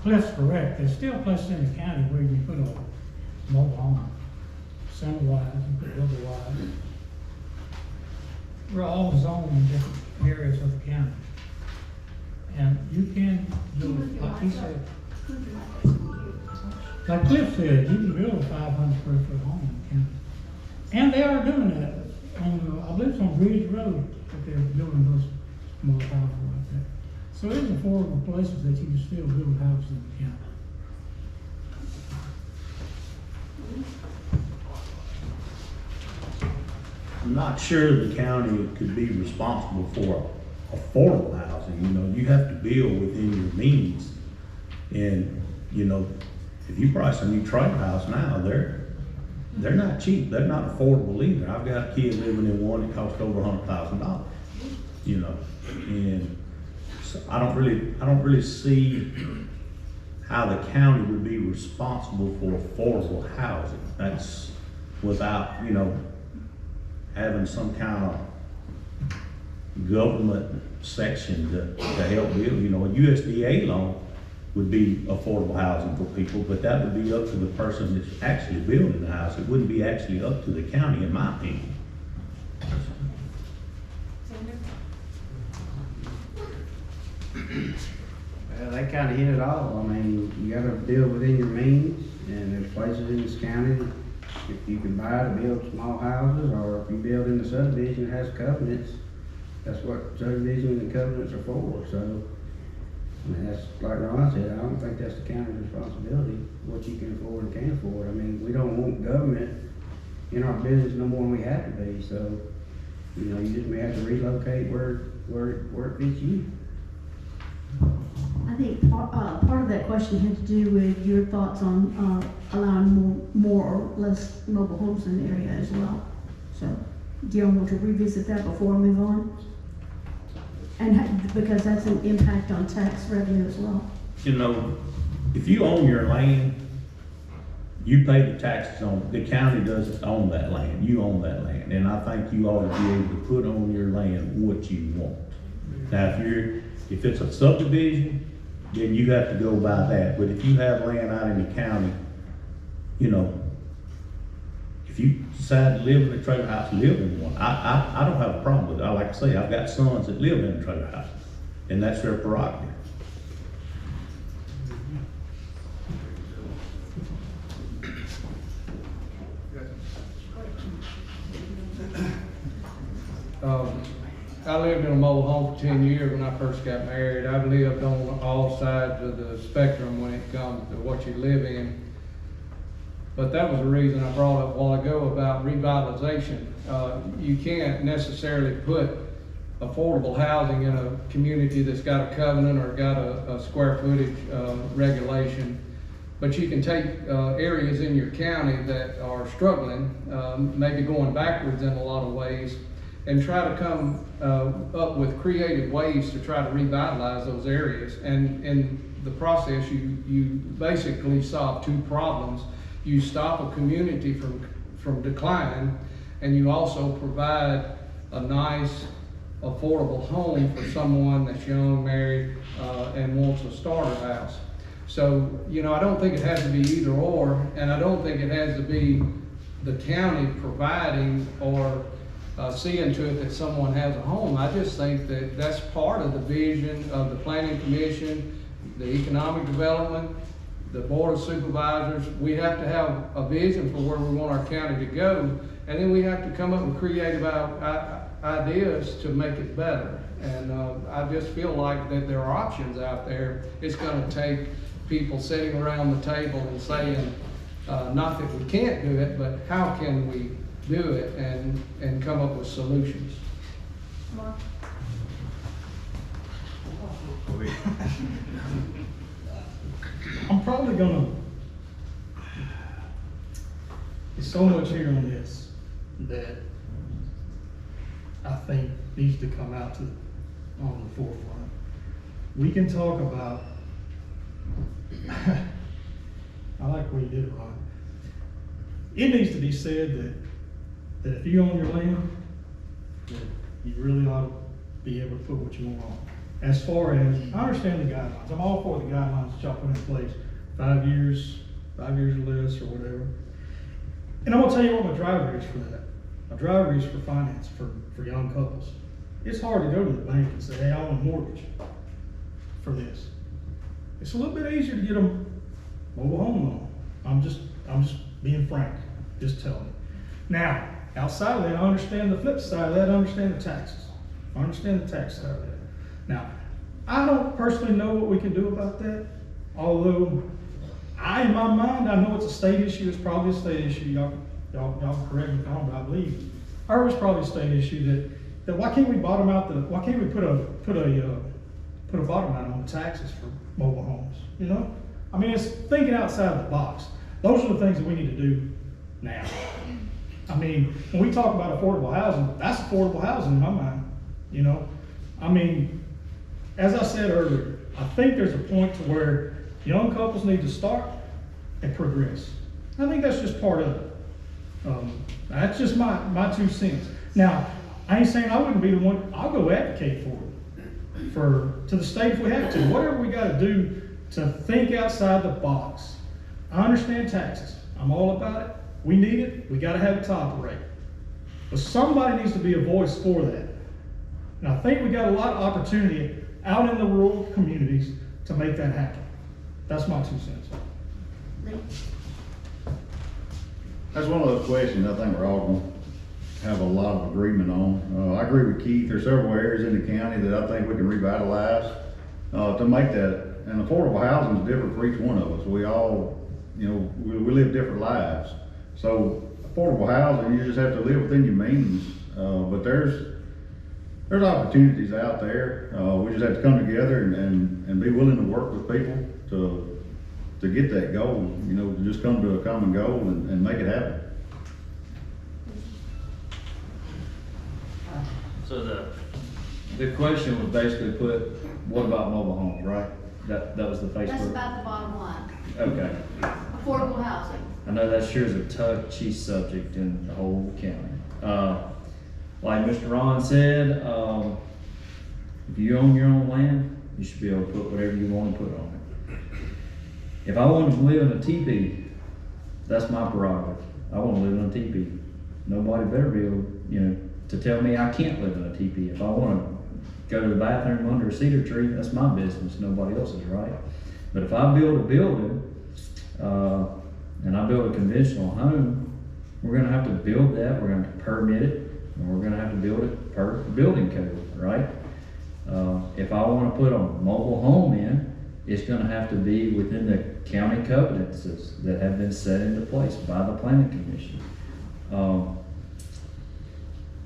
Cliff's correct. There's still places in the county where you can put a mobile home. Center-wise, you put double-wise. We're all zoned in different areas of the county. And you can do it, like he said. Like Cliff said, you can build a 500 square foot home in the county. And they are doing that on, I believe it's on Bridge Road, that they're building those small houses like that. So there's affordable places that you can still build houses in the county. I'm not sure the county could be responsible for affordable housing. You have to build within your means. And, if you price a new trailer house now, they're not cheap, they're not affordable either. I've got a kid living in one that costs over $100,000, you know, and so I don't really see how the county would be responsible for affordable housing. That's without, you know, having some kind of government section to help build. You know, a USDA loan would be affordable housing for people, but that would be up to the person that's actually building the house. It wouldn't be actually up to the county, in my opinion. Well, they kind of hit it all. I mean, you gotta build within your means, and there's places in this county, if you can buy to build small houses, or if you build in the subdivision that has covenants, that's what subdivision and covenants are for. So, I mean, that's like Ron said, I don't think that's the county's responsibility, what you can afford and can't afford. I mean, we don't want government in our business no more than we have to be, so, you know, you just may have to relocate where it fits you. I think part of that question had to do with your thoughts on allowing more or less mobile homes in the area as well. So, do you want to revisit that before we move on? And because that's an impact on tax revenue as well. You know, if you own your land, you pay the taxes on it. The county doesn't own that land. You own that land. And I think you ought to be able to put on your land what you want. Now, if it's a subdivision, then you have to go by that. But if you have land out in the county, you know, if you decide to live in a trailer house, live in one. I don't have a problem with it. Like I say, I've got sons that live in a trailer house, and that's their prerogative. I lived in a mobile home for 10 years when I first got married. I've lived on all sides of the spectrum when it comes to what you live in. But that was the reason I brought up a while ago about revitalization. You can't necessarily put affordable housing in a community that's got a covenant or got a square footage regulation. But you can take areas in your county that are struggling, maybe going backwards in a lot of ways, and try to come up with creative ways to try to revitalize those areas. And in the process, you basically solve two problems. You stop a community from decline, and you also provide a nice, affordable home for someone that's young, married, and wants a starter house. So, you know, I don't think it has to be either or, and I don't think it has to be the county providing or seeing to it that someone has a home. I just think that that's part of the vision of the Planning Commission, the Economic Development, the Board of Supervisors. We have to have a vision for where we want our county to go, and then we have to come up with creative ideas to make it better. And I just feel like that there are options out there. It's going to take people sitting around the table and saying, not that we can't do it, but how can we do it and come up with solutions. I'm probably gonna, there's so much here on this that I think needs to come out on the forefront. We can talk about, I like where you did it, Ron. It needs to be said that if you own your land, that you really ought to be able to put what you want on. As far as, I understand the guidelines. I'm all for the guidelines that y'all put in place. 5 years or less or whatever. And I'm gonna tell you what my driver is for that. My driver is for finance, for young couples. It's hard to go to the bank and say, hey, I want a mortgage for this. It's a little bit easier to get a mobile home loan. I'm just being frank, just telling you. Now, outside of that, I understand the flip side of that. I understand the taxes. I understand the tax side of that. Now, I don't personally know what we can do about that, although in my mind, I know it's a state issue. It's probably a state issue. Y'all correct me if I'm wrong, but I believe I heard it's probably a state issue that why can't we bottom out why can't we put a bottom out on the taxes for mobile homes? You know, I mean, it's thinking outside the box. Those are the things that we need to do now. I mean, when we talk about affordable housing, that's affordable housing in my mind, you know? I mean, as I said earlier, I think there's a point to where young couples need to start and progress. I think that's just part of it. That's just my 2 cents. Now, I ain't saying I wouldn't be the one, I'll go advocate for it, to the state if we have to. Whatever we gotta do to think outside the box. I understand taxes, I'm all about it. We need it, we gotta have it to operate. But somebody needs to be a voice for that. And I think we got a lot of opportunity out in the rural communities to make that happen. That's my 2 cents. That's one of those questions I think we're all going to have a lot of agreement on. I agree with Keith. There's several areas in the county that I think we can revitalize to make that. And affordable housing is different for each one of us. We all, you know, we live different lives. So affordable housing, you just have to live within your means. But there's opportunities out there. We just have to come together and be willing to work with people to get that goal, you know, to just come to a common goal and make it happen. So the question was basically put, what about mobile homes, right? That was the Facebook. That's about the bottom line. Okay. Affordable housing. I know that sure is a touchy subject in the whole county. Like Mr. Ron said, if you own your own land, you should be able to put whatever you want to put on it. If I wanted to live in a teepee, that's my prerogative. I want to live in a teepee. Nobody better be able, you know, to tell me I can't live in a teepee. If I want to go to the bathroom under a cedar tree, that's my business, nobody else's, right? But if I build a building, and I build a conventional home, we're gonna have to build that, we're gonna have to permit it, and we're gonna have to build it per building code, right? If I wanna put a mobile home in, it's gonna have to be within the county covenants that have been set into place by the planning commission.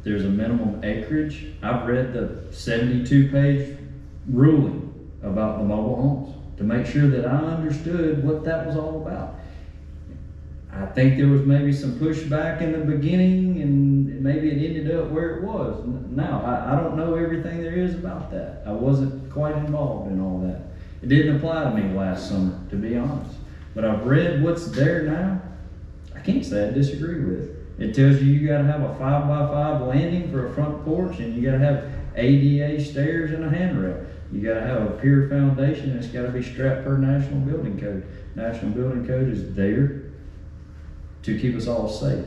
There's a minimum acreage. I've read the 72-page ruling about the mobile homes to make sure that I understood what that was all about. I think there was maybe some pushback in the beginning and maybe it ended up where it was. Now, I don't know everything there is about that. I wasn't quite involved in all that. It didn't apply to me last summer, to be honest. But I've read what's there now. I can't say I disagree with it. It tells you gotta have a 5x5 landing for a front porch and you gotta have ADA stairs and a handrail. You gotta have a pier foundation and it's gotta be strapped per National Building Code. National Building Code is there to keep us all safe.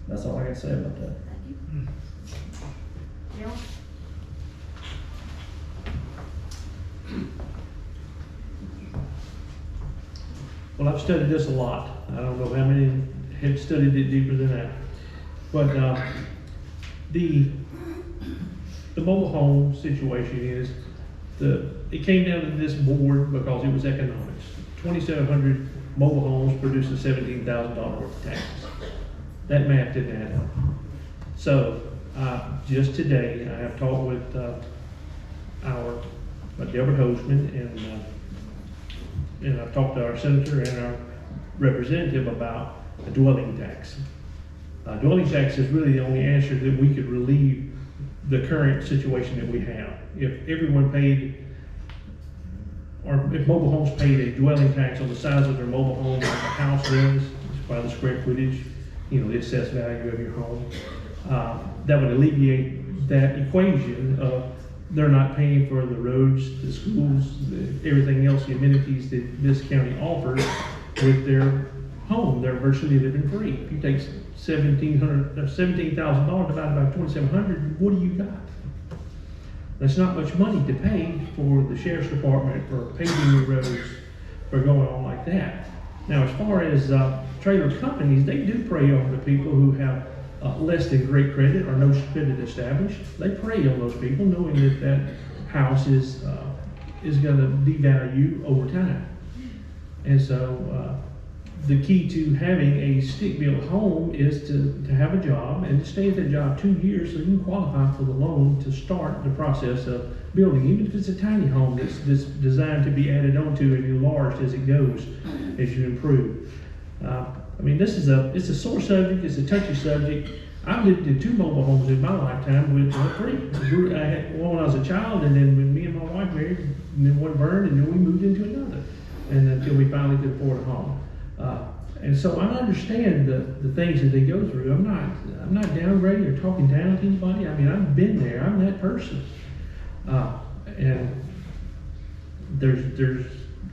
That's all I gotta say about that. Thank you. Jill? Well, I've studied this a lot. I don't know how many have studied it deeper than that. But the mobile home situation is, it came down to this board because it was economics. 2,700 mobile homes produce a $17,000 worth of taxes. That math didn't add up. So just today, I have talked with our Deborah Hoseman and I've talked to our senator and our representative about a dwelling tax. Dwelling tax is really the only answer that we could relieve the current situation that we have. If everyone paid, or if mobile homes paid a dwelling tax on the size of their mobile home, like a house is, by the square footage, you know, the assessed value of your home, that would alleviate that equation of they're not paying for the roads, the schools, everything else, the amenities that this county offers with their home. They're virtually living free. If you take $17,000 divided by 2,700, what do you got? That's not much money to pay for the sheriff's department, for paving your roads, for going on like that. Now, as far as trailer companies, they do prey on the people who have less than great credit or no credit established. They prey on those people, knowing that that house is going to devalue over time. And so the key to having a stick-built home is to have a job and to stay at that job 2 years so you can qualify for the loan to start the process of building, even if it's a tiny home that's designed to be added onto and enlarged as it goes, as you improve. I mean, it's a sore subject, it's a touchy subject. I've lived in 2 mobile homes in my lifetime with 3. I had one when I was a child, and then when me and my wife married, and then one burned, and then we moved into another. And until we finally could afford a home. And so I understand the things that they go through. I'm not downgrading or talking down to anybody. I mean, I've been there, I'm that person. And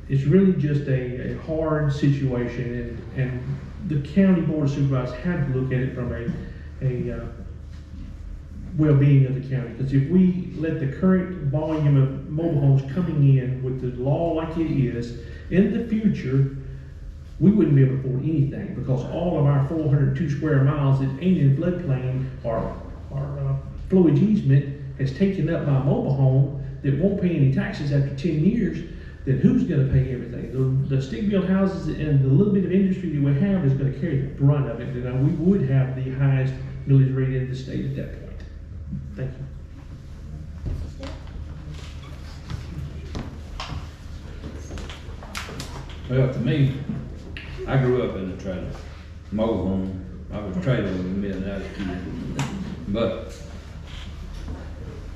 it's really just a hard situation, and the county board of supervisors have to look at it from a well-being of the county. Because if we let the current volume of mobile homes coming in with the law like it is, in the future, we wouldn't be able to afford anything, because all of our 402 square miles that ain't in floodplain or flowage easement has taken up my mobile home that won't pay any taxes after 10 years. Then who's going to pay everything? The stick-built houses and the little bit of industry that we have is going to carry the brunt of it. And we would have the highest millage rate in the state at that point. Thank you. Well, to me, I grew up in a trailer, mobile home. I was a trailer when we met as a kid. But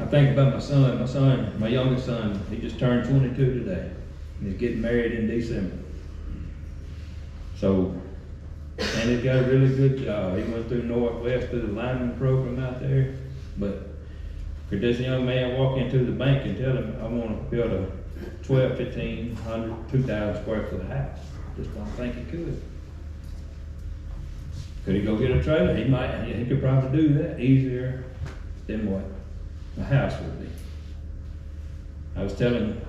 I think about my youngest son, he just turned 22 today. He's getting married in December. So, and he's got a really good job. He went through Northwest through the lineman program out there. But could this young man walk into the bank and tell him, I want to build a 12, 1,500, 2,000 square foot house? Just don't think he could. Could he go get a trailer? He could probably do that easier than what a house would be. I was telling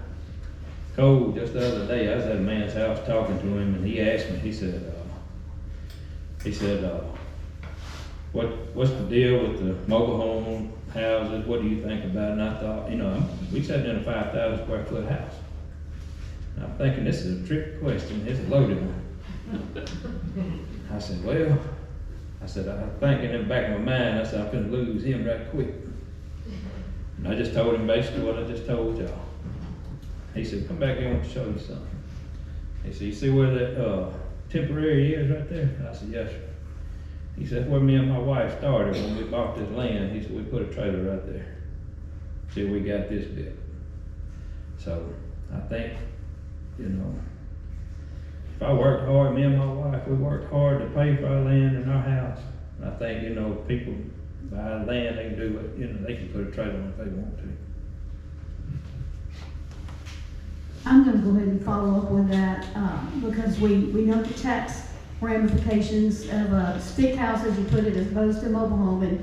Cole just the other day, I was at a man's house talking to him, and he asked me, he said, what's the deal with the mobile home houses? What do you think about it? And I thought, we sat in a 5,000 square foot house. And I'm thinking, this is a tricky question. It's a loaded one. I said, I'm thinking in the back of my mind, I said, I'm going to lose him right quick. And I just told him basically what I just told y'all. He said, come back here, I want to show you something. He said, you see where that temporary is right there? I said, yes, sir. He said, where me and my wife started when we bought this land. He said, we put a trailer right there. See, we got this bit. So I think, if I worked hard, me and my wife, we worked hard to pay for our land and our house. And I think, people buy land, they can do it, they can put a trailer on if they want to. I'm going to go ahead and follow up with that because we know the tax ramifications of a stick house, as you put it, as opposed to a mobile home, and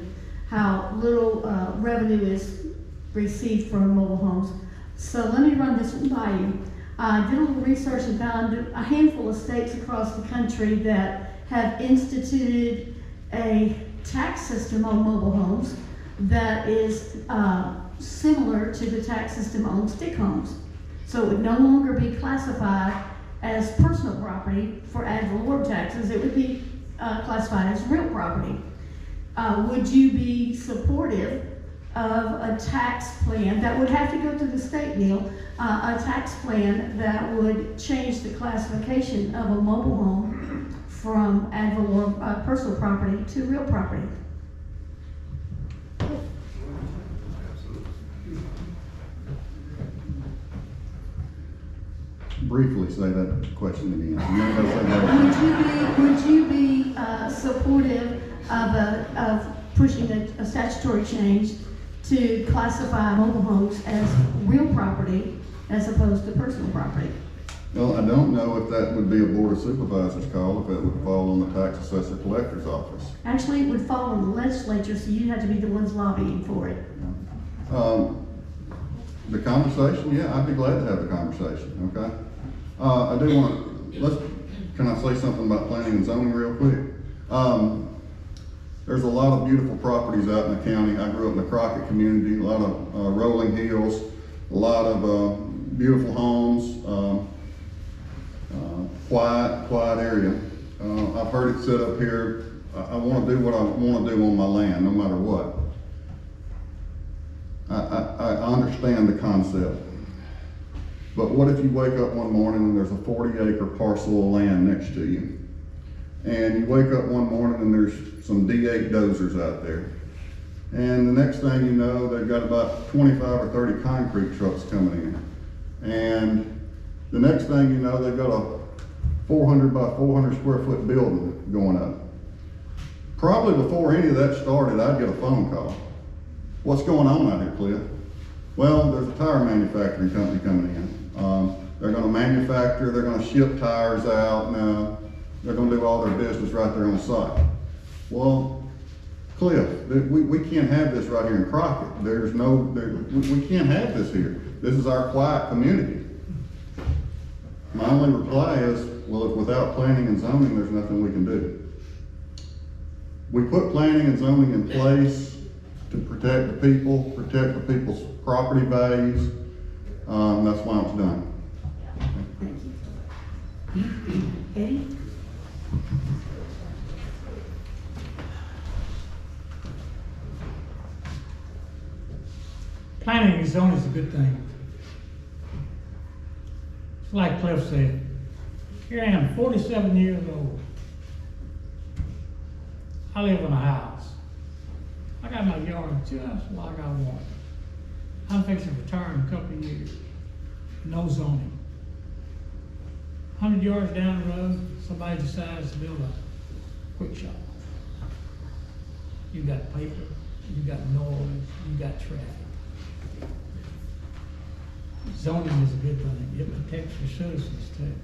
how little revenue is received from mobile homes. So let me run this one by you. I did a little research and found a handful of states across the country that have instituted a tax system on mobile homes that is similar to the tax system on stick homes. So it would no longer be classified as personal property for ad valorem taxes. It would be classified as real property. Would you be supportive of a tax plan that would have to go to the state, Neil, a tax plan that would change the classification of a mobile home from ad valorem personal property to real property? Briefly say that question again. Would you be supportive of pushing a statutory change to classify mobile homes as real property as opposed to personal property? Well, I don't know if that would be a Board of Supervisors call, if it would fall on the Tax Assessor Collector's Office. Actually, it would fall on the legislature, so you'd have to be the ones lobbying for it. The conversation, yeah, I'd be glad to have the conversation, okay? I do want to, can I say something about planning and zoning real quick? There's a lot of beautiful properties out in the county. I grew up in the Crockett community, a lot of rolling hills, a lot of beautiful homes, quiet area. I've heard it said up here, I want to do what I want to do on my land, no matter what. I understand the concept. But what if you wake up one morning and there's a 40-acre parcel of land next to you? and you wake up one morning and there's some D8 dozers out there. And the next thing you know, they've got about 25 or 30 concrete trucks coming in. And the next thing you know, they've got a 400 by 400 square foot building going up. Probably before any of that started, I'd get a phone call. What's going on out here, Cliff? Well, there's a tire manufacturing company coming in. They're gonna manufacture, they're gonna ship tires out, now they're gonna do all their business right there on site. Well, Cliff, we can't have this right here in Crockett. We can't have this here. This is our quiet community. My only reply is, well, if without planning and zoning, there's nothing we can do. We put planning and zoning in place to protect the people, protect the people's property values. That's why it's done. Eddie? Planning and zoning is a good thing. It's like Cliff said, here I am, 47 years old. I live in a house. I got my yard just like I want. I'm fixing to retire in a couple of years. No zoning. 100 yards down the road, somebody decides to build a quick shop. You got paper, you got noise, you got traffic. Zoning is a good thing. It protects your citizens too.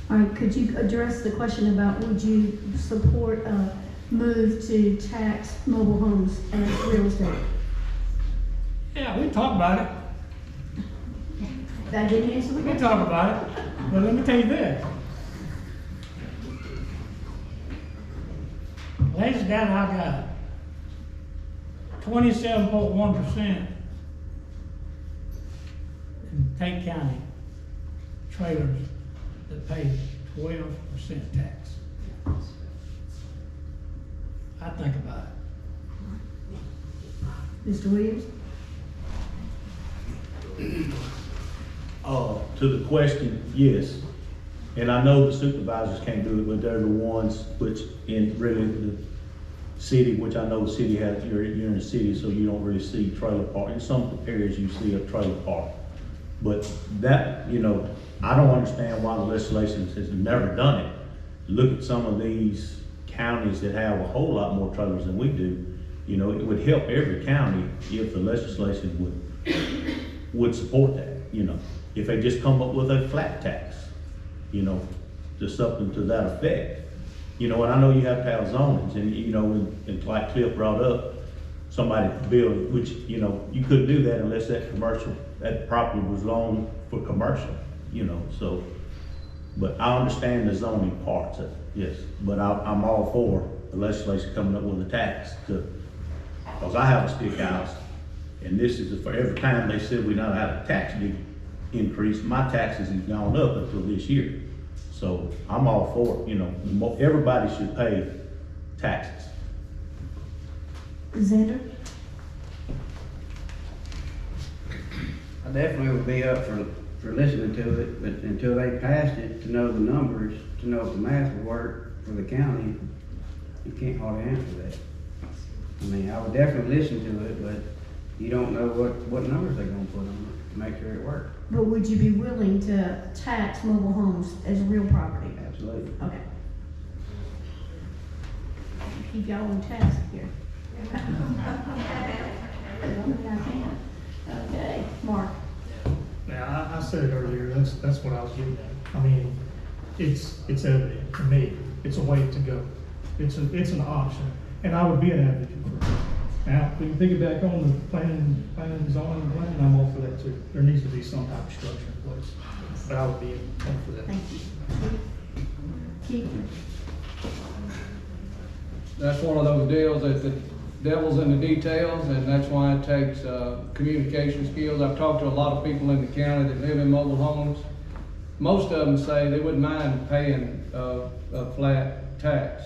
All right, could you address the question about would you support a move to tax mobile homes as real estate? Yeah, we talk about it. That didn't answer the We question. talk about it. But let me tell you this. Latest data I got, 27.1% in Tate County trailers that pay 12% tax. I think about it. Mr. Williams? To the question, yes. And I know the supervisors can't do it, but they're the ones which in really the city, which I know the city has, you're in the city, so you don't really see trailer park. In some areas you see a trailer park. But that, I don't understand why the legislation has never done it. Look at some of these counties that have a whole lot more trailers than we do. It would help every county if the legislation would support that, if they just come up with a flat tax, just something to that effect. And I know you have to have zonings and like Cliff brought up, somebody build, which, you couldn't do that unless that property was zoned for commercial, so. But I understand the zoning parts of it, yes. But I'm all for the legislation coming up with a tax because I have a stick house, and this is for every time they said we not have a tax increase, my taxes have gone up until this year. So I'm all for it, everybody should pay taxes. Xander? I definitely would be up for listening to it, but until they passed it, to know the numbers, to know if the math would work for the county, you can't hardly answer that. I mean, I would definitely listen to it, but you don't know what numbers they're gonna put on it to make sure it works. But would you be willing to tax mobile homes as real property? Absolutely. Okay. Keep y'all on task here. Okay, Mark. Now, I said it earlier, that's what I was getting at. I mean, it's evident to me, it's a way to go. It's an option, and I would be an advocate for it. Now, we can pick it back on the planning, zoning, and planning, I'm all for that too. There needs to be some type of structure in place, but I would be all for that. Thank you. Keith? That's one of those deals that the devil's in the details, and that's why it takes communication skills. I've talked to a lot of people in the county that live in mobile homes. Most of them say they wouldn't mind paying a flat tax.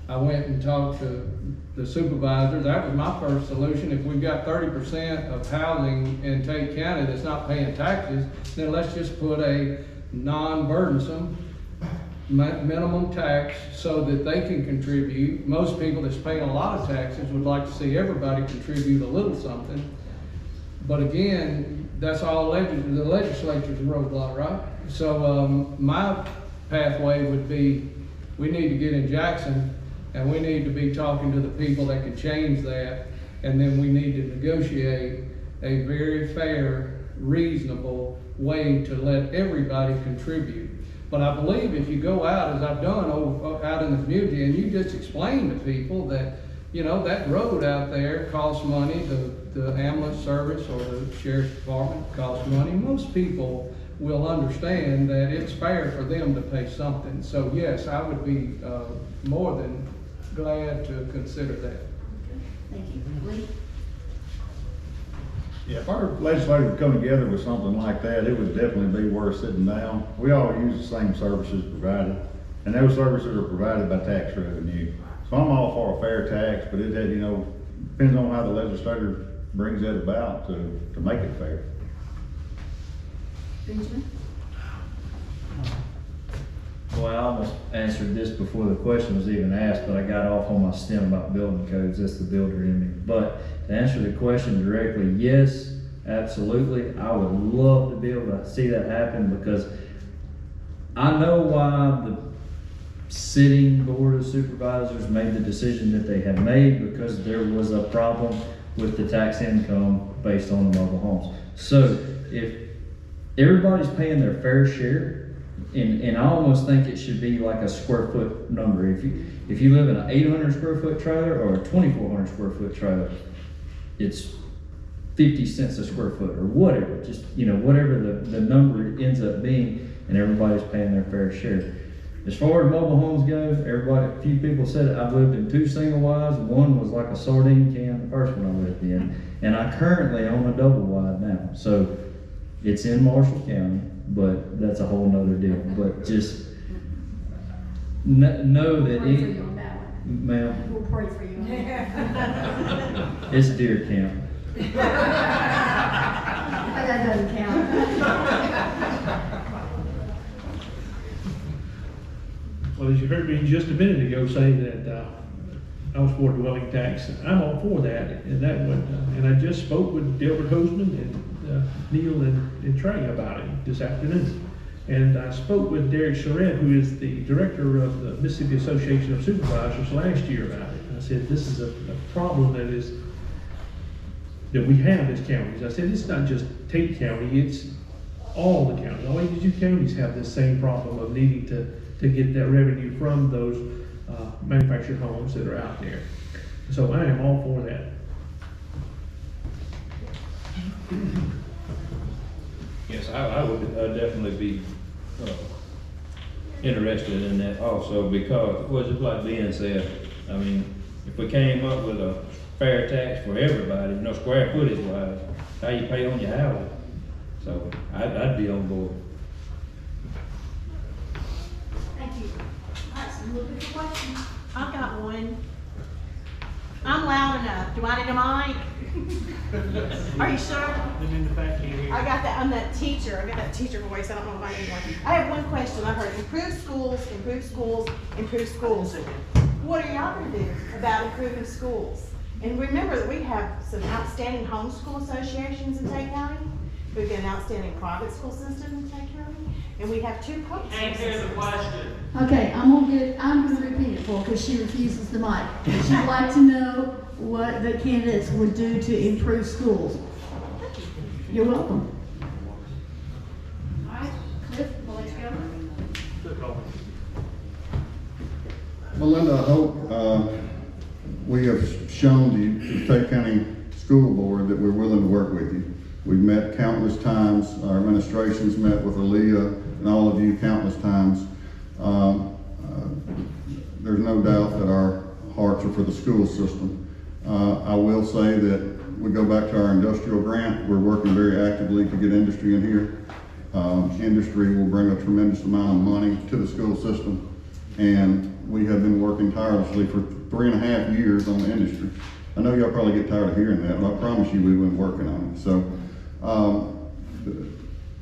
I went and talked to the supervisor. That was my first solution. If we've got 30% of housing in Tate County that's not paying taxes, then let's just put a non-burdensome minimum tax so that they can contribute. Most people that's paying a lot of taxes would like to see everybody contribute a little something. But again, that's all the legislature's roadblock, right? So my pathway would be, we need to get in Jackson and we need to be talking to the people that can change that. And then we need to negotiate a very fair, reasonable way to let everybody contribute. But I believe if you go out, as I've done out in the community, and you just explain to people that, you know, that road out there costs money, the ambulance service or the sheriff's department costs money, most people will understand that it's fair for them to pay something. So yes, I would be more than glad to consider that. Thank you. Lee? Yeah, if our legislature would come together with something like that, it would definitely be worth sitting down. We all use the same services provided, and those services are provided by tax revenue. So I'm all for a fair tax, but it, you know, depends on how the legislature brings that about to make it fair. Benjamin? Boy, I almost answered this before the question was even asked, but I got off on my stem about building codes. That's the builder in me. But to answer the question directly, yes, absolutely. I would love to be able to see that happen, because I know why the sitting board of supervisors made the decision that they have made, because there was a problem with the tax income based on the mobile homes. So if everybody's paying their fair share, and I almost think it should be like a square foot number. If you live in an 800 square foot trailer or a 2,400 square foot trailer, it's 50 cents a square foot or whatever. Just, you know, whatever the number ends up being, and everybody's paying their fair share. As far as mobile homes go, a few people said it. I've lived in 2 single wides. One was like a sardine can, the first one I lived in, and I currently own a double wide now. So it's in Marshall County, but that's a whole nother deal. But just know that We'll pray for you on that one. ma'am, We'll pray for you on that. it's deer camp. That doesn't count. Well, as you heard me just a minute ago say that I was for dwelling tax, I'm all for that, and that would, and I just spoke with Delbert Hoseman and Neil and Trey about it this afternoon. And I spoke with Derek Charette, who is the director of the Mississippi Association of Supervisors, last year about it. And I said, this is a problem that we have as counties. I said, it's not just Tate County, it's all the counties. All 82 counties have this same problem of needing to get that revenue from those manufactured homes that are out there. So I am all for that. Yes, I would definitely be interested in that also, because, well, just like Ben said, I mean, if we came up with a fair tax for everybody, you know, square footage wise, how you pay on your house, so I'd be on board. Thank you. All right, so we'll look at the question. I've got one. I'm loud enough. Do I need a mic? Are you sure? In the back here. I got that. I'm that teacher. I got that teacher voice. I don't know if I need one. I have one question. I've heard improve schools, improve schools, improve schools. What are y'all going to do about improving schools? And remember that we have some outstanding homeschool associations in Tate County. We've got an outstanding private school system in Tate County. And we have 2 public schools. Answer the question. Okay, I'm gonna repeat it for her because she refuses the mic. She'd like to know what the candidates would do to improve schools. You're welcome. All right, Cliff, we'll let you go. Melinda, I hope we have shown the Tate County School Board that we're willing to work with you. We've met countless times. Our administration's met with Aaliyah and all of you countless times. There's no doubt that our hearts are for the school system. I will say that we go back to our industrial grant. We're working very actively to get industry in here. Industry will bring a tremendous amount of money to the school system, and we have been working tirelessly for 3.5 years on the industry. I know y'all probably get tired of hearing that, but I promise you we've been working on it. So,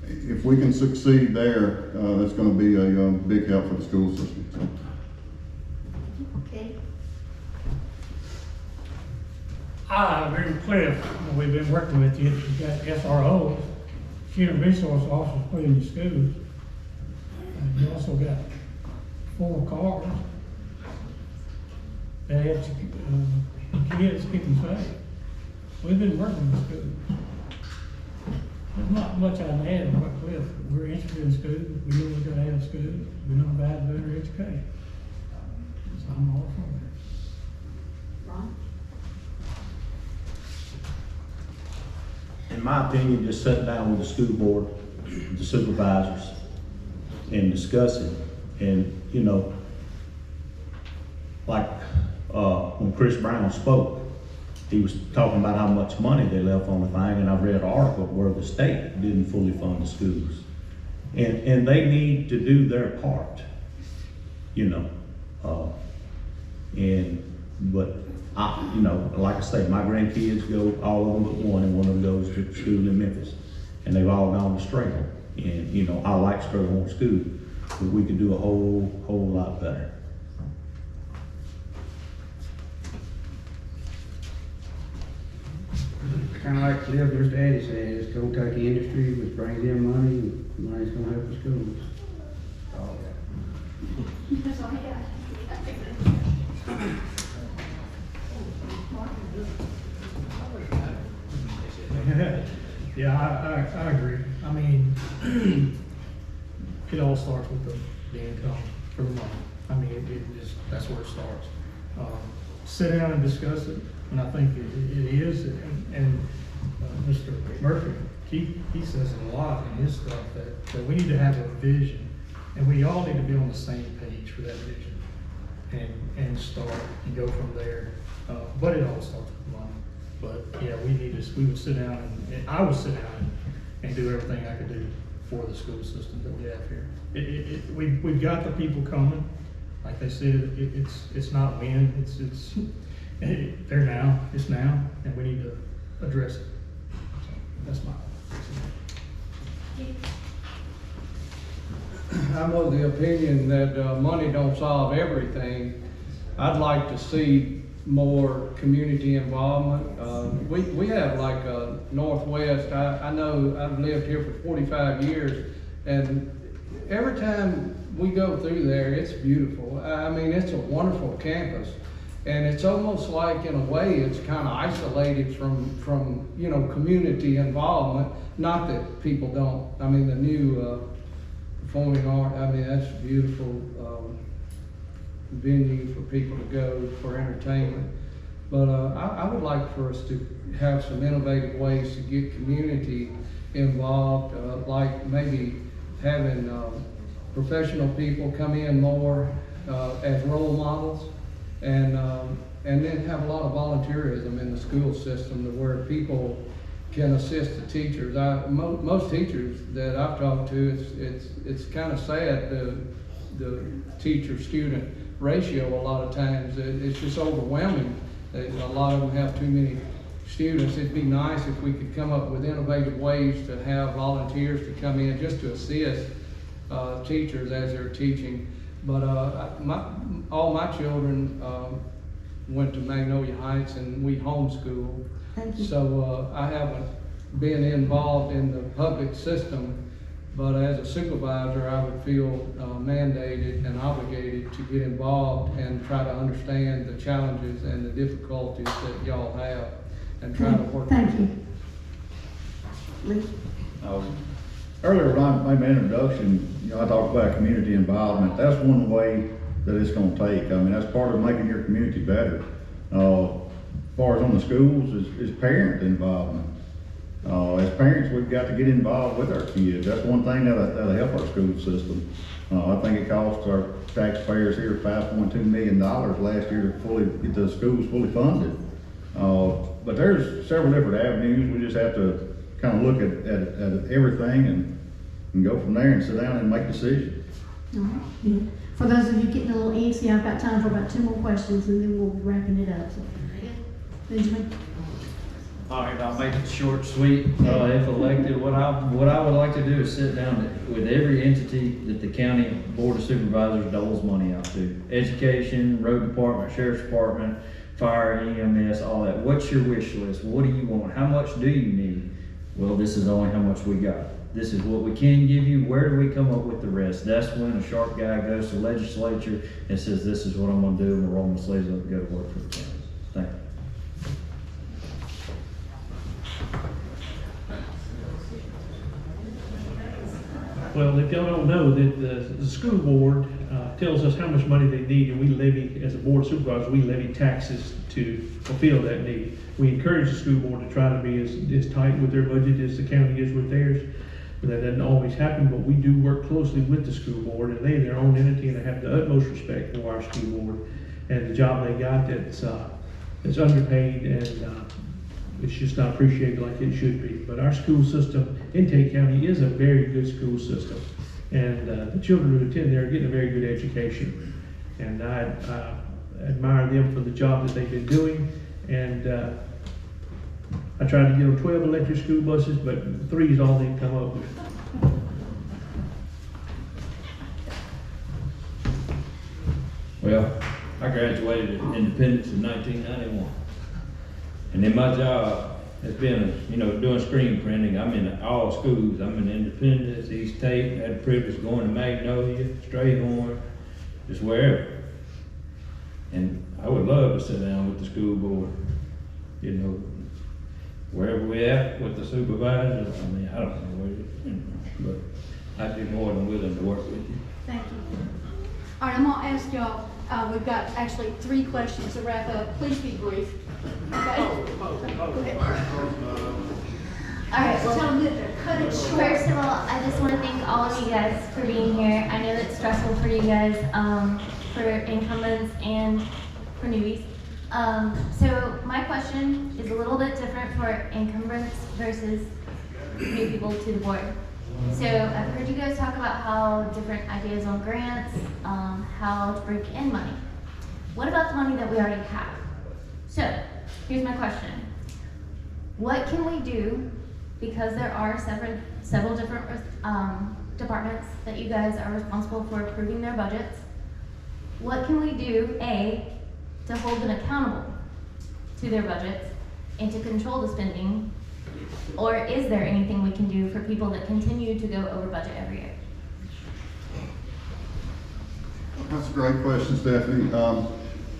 if we can succeed there, that's gonna be a big help for the school system. Okay. I agree with Cliff. We've been working with you. You've got SROs, Human Resource Officers put in your schools. And you also got 4 cars that help kids keep them safe. We've been working with schools. There's not much I can add on what Cliff. We're interested in schools. We know we're gonna have schools. We know about better education. So I'm all for it. Ron? In my opinion, just sit down with the school board, the supervisors, and discuss it. And, you know, like when Chris Brown spoke, he was talking about how much money they left on the thing, and I read an article where the state didn't fully fund the schools. And they need to do their part, you know. But I, you know, like I say, my grandkids go, all of them but one, and one of them goes to school in Memphis. And they've all gone to Struggle. And, you know, I like Struggle on school, but we could do a whole lot better. Kind of like Cliff, Mr. Eddie said, it's gonna take the industry, which brings in money, and money's gonna help the schools. That's all I got. Yeah, I agree. I mean, it all starts with the income for the money. I mean, it just, that's where it starts. Sit down and discuss it, and I think it is, and Mr. Murphy, he says a lot in his stuff that we need to have a vision, and we all need to be on the same page for that vision, and start and go from there. But it all starts with money. But yeah, we would sit down and I would sit down and do everything I could do for the school system that we have here. We've got the people coming. Like they said, it's not when, it's there now, it's now, and we need to address it. So that's my. I'm of the opinion that money don't solve everything. I'd like to see more community involvement. We have like a Northwest, I know I've lived here for 45 years, and every time we go through there, it's beautiful. I mean, it's a wonderful campus. And it's almost like, in a way, it's kind of isolated from you know, community involvement. Not that people don't. I mean, the new performing art, I mean, that's a beautiful venue for people to go for entertainment. But I would like for us to have some innovative ways to get community involved, like maybe having professional people come in more as role models, and then have a lot of volunteerism in the school system to where people can assist the teachers. Most teachers that I've talked to, it's kind of sad, the teacher-student ratio a lot of times. It's just overwhelming. A lot of them have too many students. It'd be nice if we could come up with innovative ways to have volunteers to come in just to assist teachers as they're teaching. But all my children went to Magnolia Heights, and we homeschool. So I haven't been involved in the public system, but as a supervisor, I would feel mandated and obligated to get involved and try to understand the challenges and the difficulties that y'all have, and try to work. Thank you. Lee? Earlier when I made my introduction, you know, I talked about community involvement. That's one way that it's going to take. I mean, that's part of making your community better. As far as on the schools, is parent involvement. As parents, we've got to get involved with our kids. That's one thing that'll help our school system. I think it cost our taxpayers here $5.2 million last year to get the schools fully funded. But there's several different avenues. We just have to kind of look at everything and go from there and sit down and make decisions. All right. Yeah. For those of you getting a little antsy, I've got time for about 2 more questions, and then we'll be wrapping it up. So, Benjamin? All right, I'll make it short, sweet. If elected, what I would like to do is sit down with every entity that the county board of supervisors doles money out to. Education, road department, sheriff's department, fire, EMS, all that. What's your wish list? What do you want? How much do you need? Well, this is only how much we got. This is what we can give you. Where do we come up with the rest? That's when a sharp guy goes to the legislature and says, this is what I'm gonna do, and we'll roll my sleeves up and go to work for the county. Thank you. Well, if y'all don't know, that the school board tells us how much money they need, and we levy, as a board of supervisors, we levy taxes to fulfill that need. We encourage the school board to try to be as tight with their budget as the county is with theirs. But that doesn't always happen, but we do work closely with the school board, and they're their own entity, and they have the utmost respect for our school board and the job they got that's underpaid, and it's just not appreciated like it should be. But our school system in Tate County is a very good school system. And the children who attend there are getting a very good education. And I admire them for the job that they've been doing. And I tried to get them 12 electric school buses, but 3 is all they can come up with. Well, I graduated in Independence in 1991. And then my job has been, doing screen printing. I'm in all schools. I'm in Independence, East Tate, had the privilege of going to Magnolia, Strayhorn, just wherever. And I would love to sit down with the school board, wherever we at with the supervisor. I mean, I don't know where, but I'd be more than willing to work with you. Thank you. All right, I'm gonna ask y'all, we've got actually 3 questions to wrap up. Please be brief. Okay? Go ahead. All right, well, tell them to cut it short. First of all, I just want to thank all of you guys for being here. I know it's stressful for you guys, for incumbents and for newbies. So my question is a little bit different for incumbents versus new people to the board. So I've heard you guys talk about how different ideas on grants, how to bring in money. What about the money that we already have? So here's my question. What can we do, because there are several different departments that you guys are responsible for approving their budgets. What can we do, A, to hold them accountable to their budgets and to control the spending? Or is there anything we can do for people that continue to go over budget every year? That's a great question, Stephanie.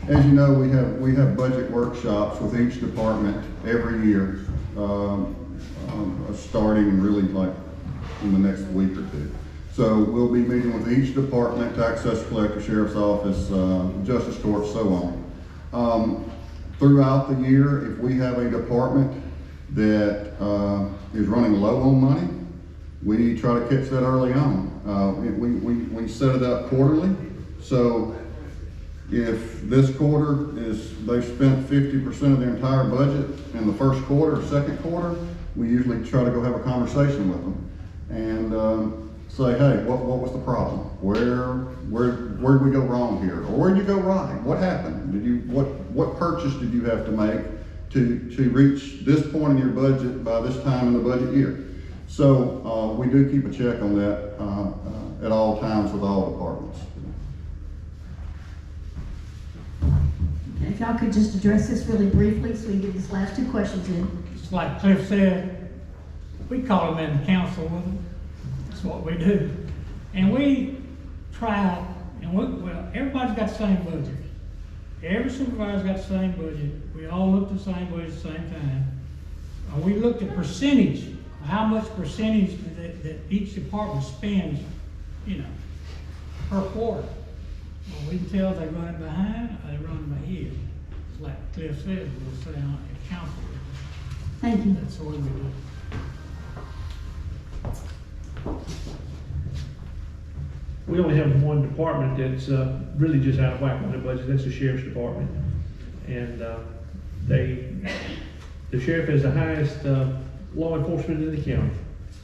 As you know, we have budget workshops with each department every year, starting really like in the next week or 2. So we'll be meeting with each department, tax assessor, collector, sheriff's office, justice court, so on. Throughout the year, if we have a department that is running low on money, we try to catch that early on. We set it up quarterly. So if this quarter they've spent 50% of their entire budget in the first quarter or second quarter, we usually try to go have a conversation with them and say, hey, what was the problem? Where did we go wrong here? Or where did you go right? What happened? What purchase did you have to make to reach this point in your budget by this time in the budget year? So we do keep a check on that at all times with all departments. Okay, if y'all could just address this really briefly so we can get these last 2 questions in. Just like Cliff said, we call them in council with them. That's what we do. And we try, and everybody's got the same budget. Every supervisor's got the same budget. We all look at the same budget at the same time. And we looked at percentage, how much percentage that each department spends, per quarter. Well, we can tell they run it behind or they run it ahead. Like Cliff said, we'll sit down at council. Thank you. That's what we do. We only have one department that's really just out of whack on their budget. That's the sheriff's department. And the sheriff has the highest law enforcement in the county.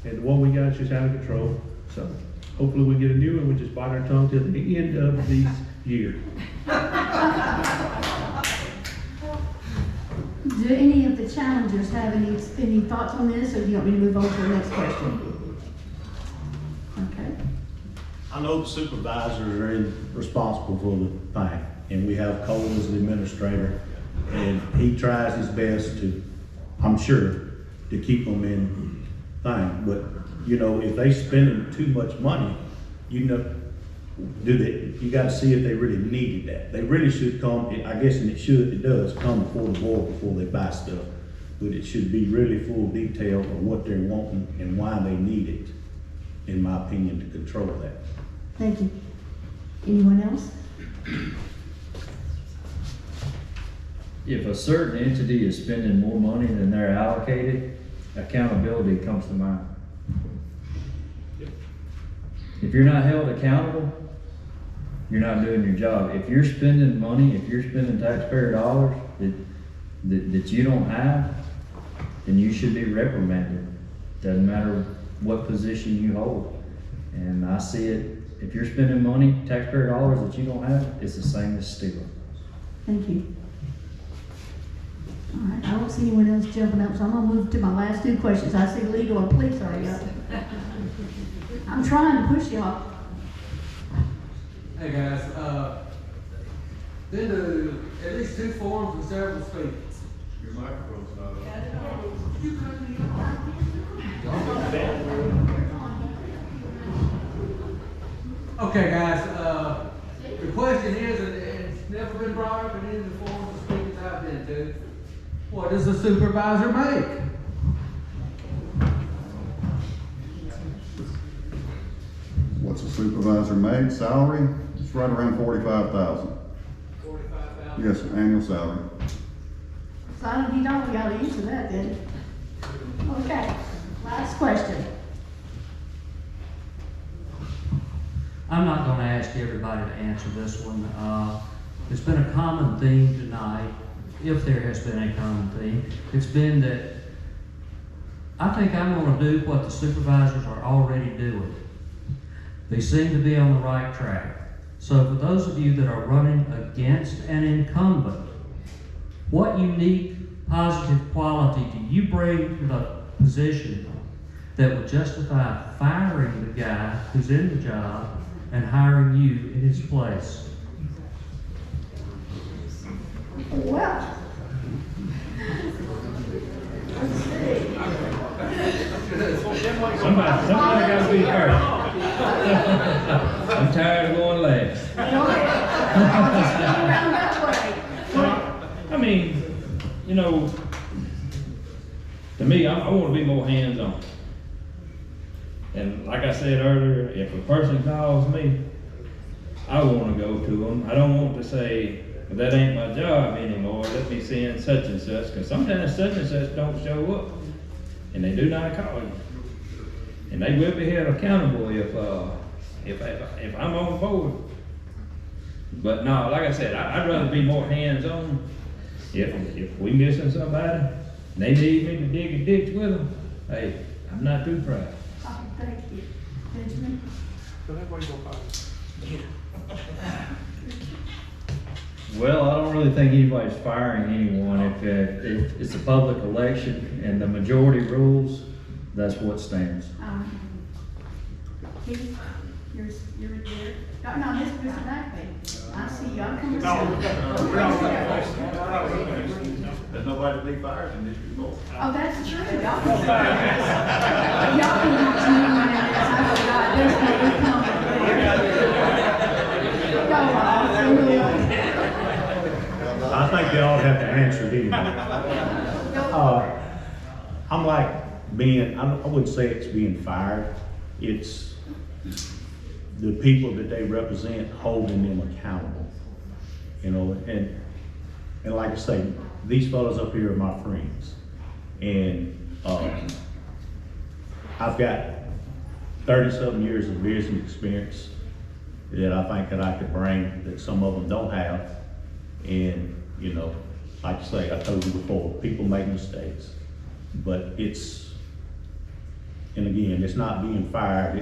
And the one we got is just out of control. So hopefully we get a new one. We just bite our tongue till the end of the year. Do any of the challengers have any thoughts on this, or do you want me to move on to the next question? Okay. I know the supervisors are responsible for the thing, and we have Cole as the administrator, and he tries his best to, I'm sure, to keep them in thing. But, you know, if they spending too much money, you know, you gotta see if they really needed that. They really should come, I guess, and it does come before the board before they buy stuff. But it should be really full detail of what they're wanting and why they need it, in my opinion, to control that. Thank you. Anyone else? If a certain entity is spending more money than they're allocated, accountability comes to mind. If you're not held accountable, you're not doing your job. If you're spending money, if you're spending taxpayer dollars that you don't have, then you should be reprimanded. Doesn't matter what position you hold. And I see it, if you're spending money, taxpayer dollars that you don't have, it's the same as stealing. Thank you. All right, I don't see anyone else jumping up, so I'm gonna move to my last two questions. I see legal and police already up. I'm trying to push y'all. Hey guys, been to at least 2 forums with several speakers. Your microphone's not on. Okay guys, the question is, and it's never been brought up in any of the forums of speakers I've been to, what does a supervisor make? What's a supervisor made? Salary? It's right around 45,000. 45,000? Yes, annual salary. So I don't need all y'all to answer that then. Okay, last question. I'm not going to ask everybody to answer this one. It's been a common theme tonight, if there has been a common theme. It's been that I think I'm going to do what the supervisors are already doing. They seem to be on the right track. So for those of you that are running against an incumbent, what unique positive quality do you bring to the position that would justify firing the guy who's in the job and hiring you in his place? Well, let's see. Somebody gotta be first. I'm tired of going last. Well, I mean, you know, to me, I want to be more hands-on. And like I said earlier, if a person calls me, I want to go to them. I don't want to say, well, that ain't my job anymore, let me send such and such, because sometimes such and such don't show up, and they do not call you. And they will be held accountable if I'm on board. But no, like I said, I'd rather be more hands-on. If we missing somebody, and they need me to dig a ditch with them, hey, I'm not too proud. Thank you. Benjamin? Well, I don't really think anybody's firing anyone. If it's a public election and the majority rules, that's what stands. Keith, you're there. No, this is back there. I see you. I'm coming. There's nobody to be fired in this report. Oh, that's true. Y'all can watch me when it is. I forgot. There's no I think they all have to answer it anyway. I'm like being, I wouldn't say it's being fired. It's the people that they represent holding them accountable. You know, and like I say, these fellas up here are my friends. And I've got 30-something years of business experience that I think that I could bring that some of them don't have. And, you know, like I say, I told you before, people make mistakes. But and again, it's not being fired,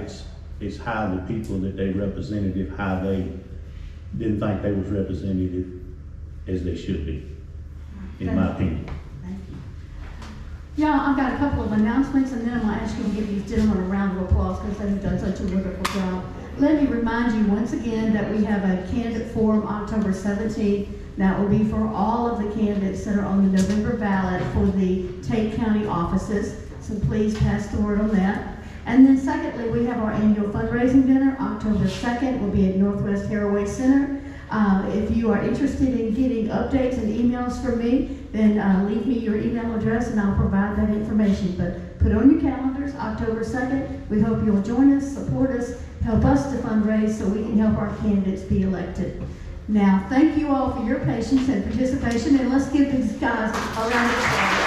it's how the people that they represented, how they didn't think they was represented as they should be, in my opinion. Y'all, I've got a couple of announcements, and then I'm gonna ask you to give these gentlemen a round of applause because they've done such a wonderful job. Let me remind you once again that we have a candidate forum October 17th. That will be for all of the candidates that are on the November ballot for the Tate County offices. So please pass the word on that. And then secondly, we have our annual fundraising dinner, October 2nd, will be at Northwest Haraway Center. If you are interested in getting updates and emails from me, then leave me your email address and I'll provide that information. But put on your calendars, October 2nd. We hope you'll join us, support us, help us to fundraise so we can help our candidates be elected. Now, thank you all for your patience and participation, and let's give these guys a round of applause.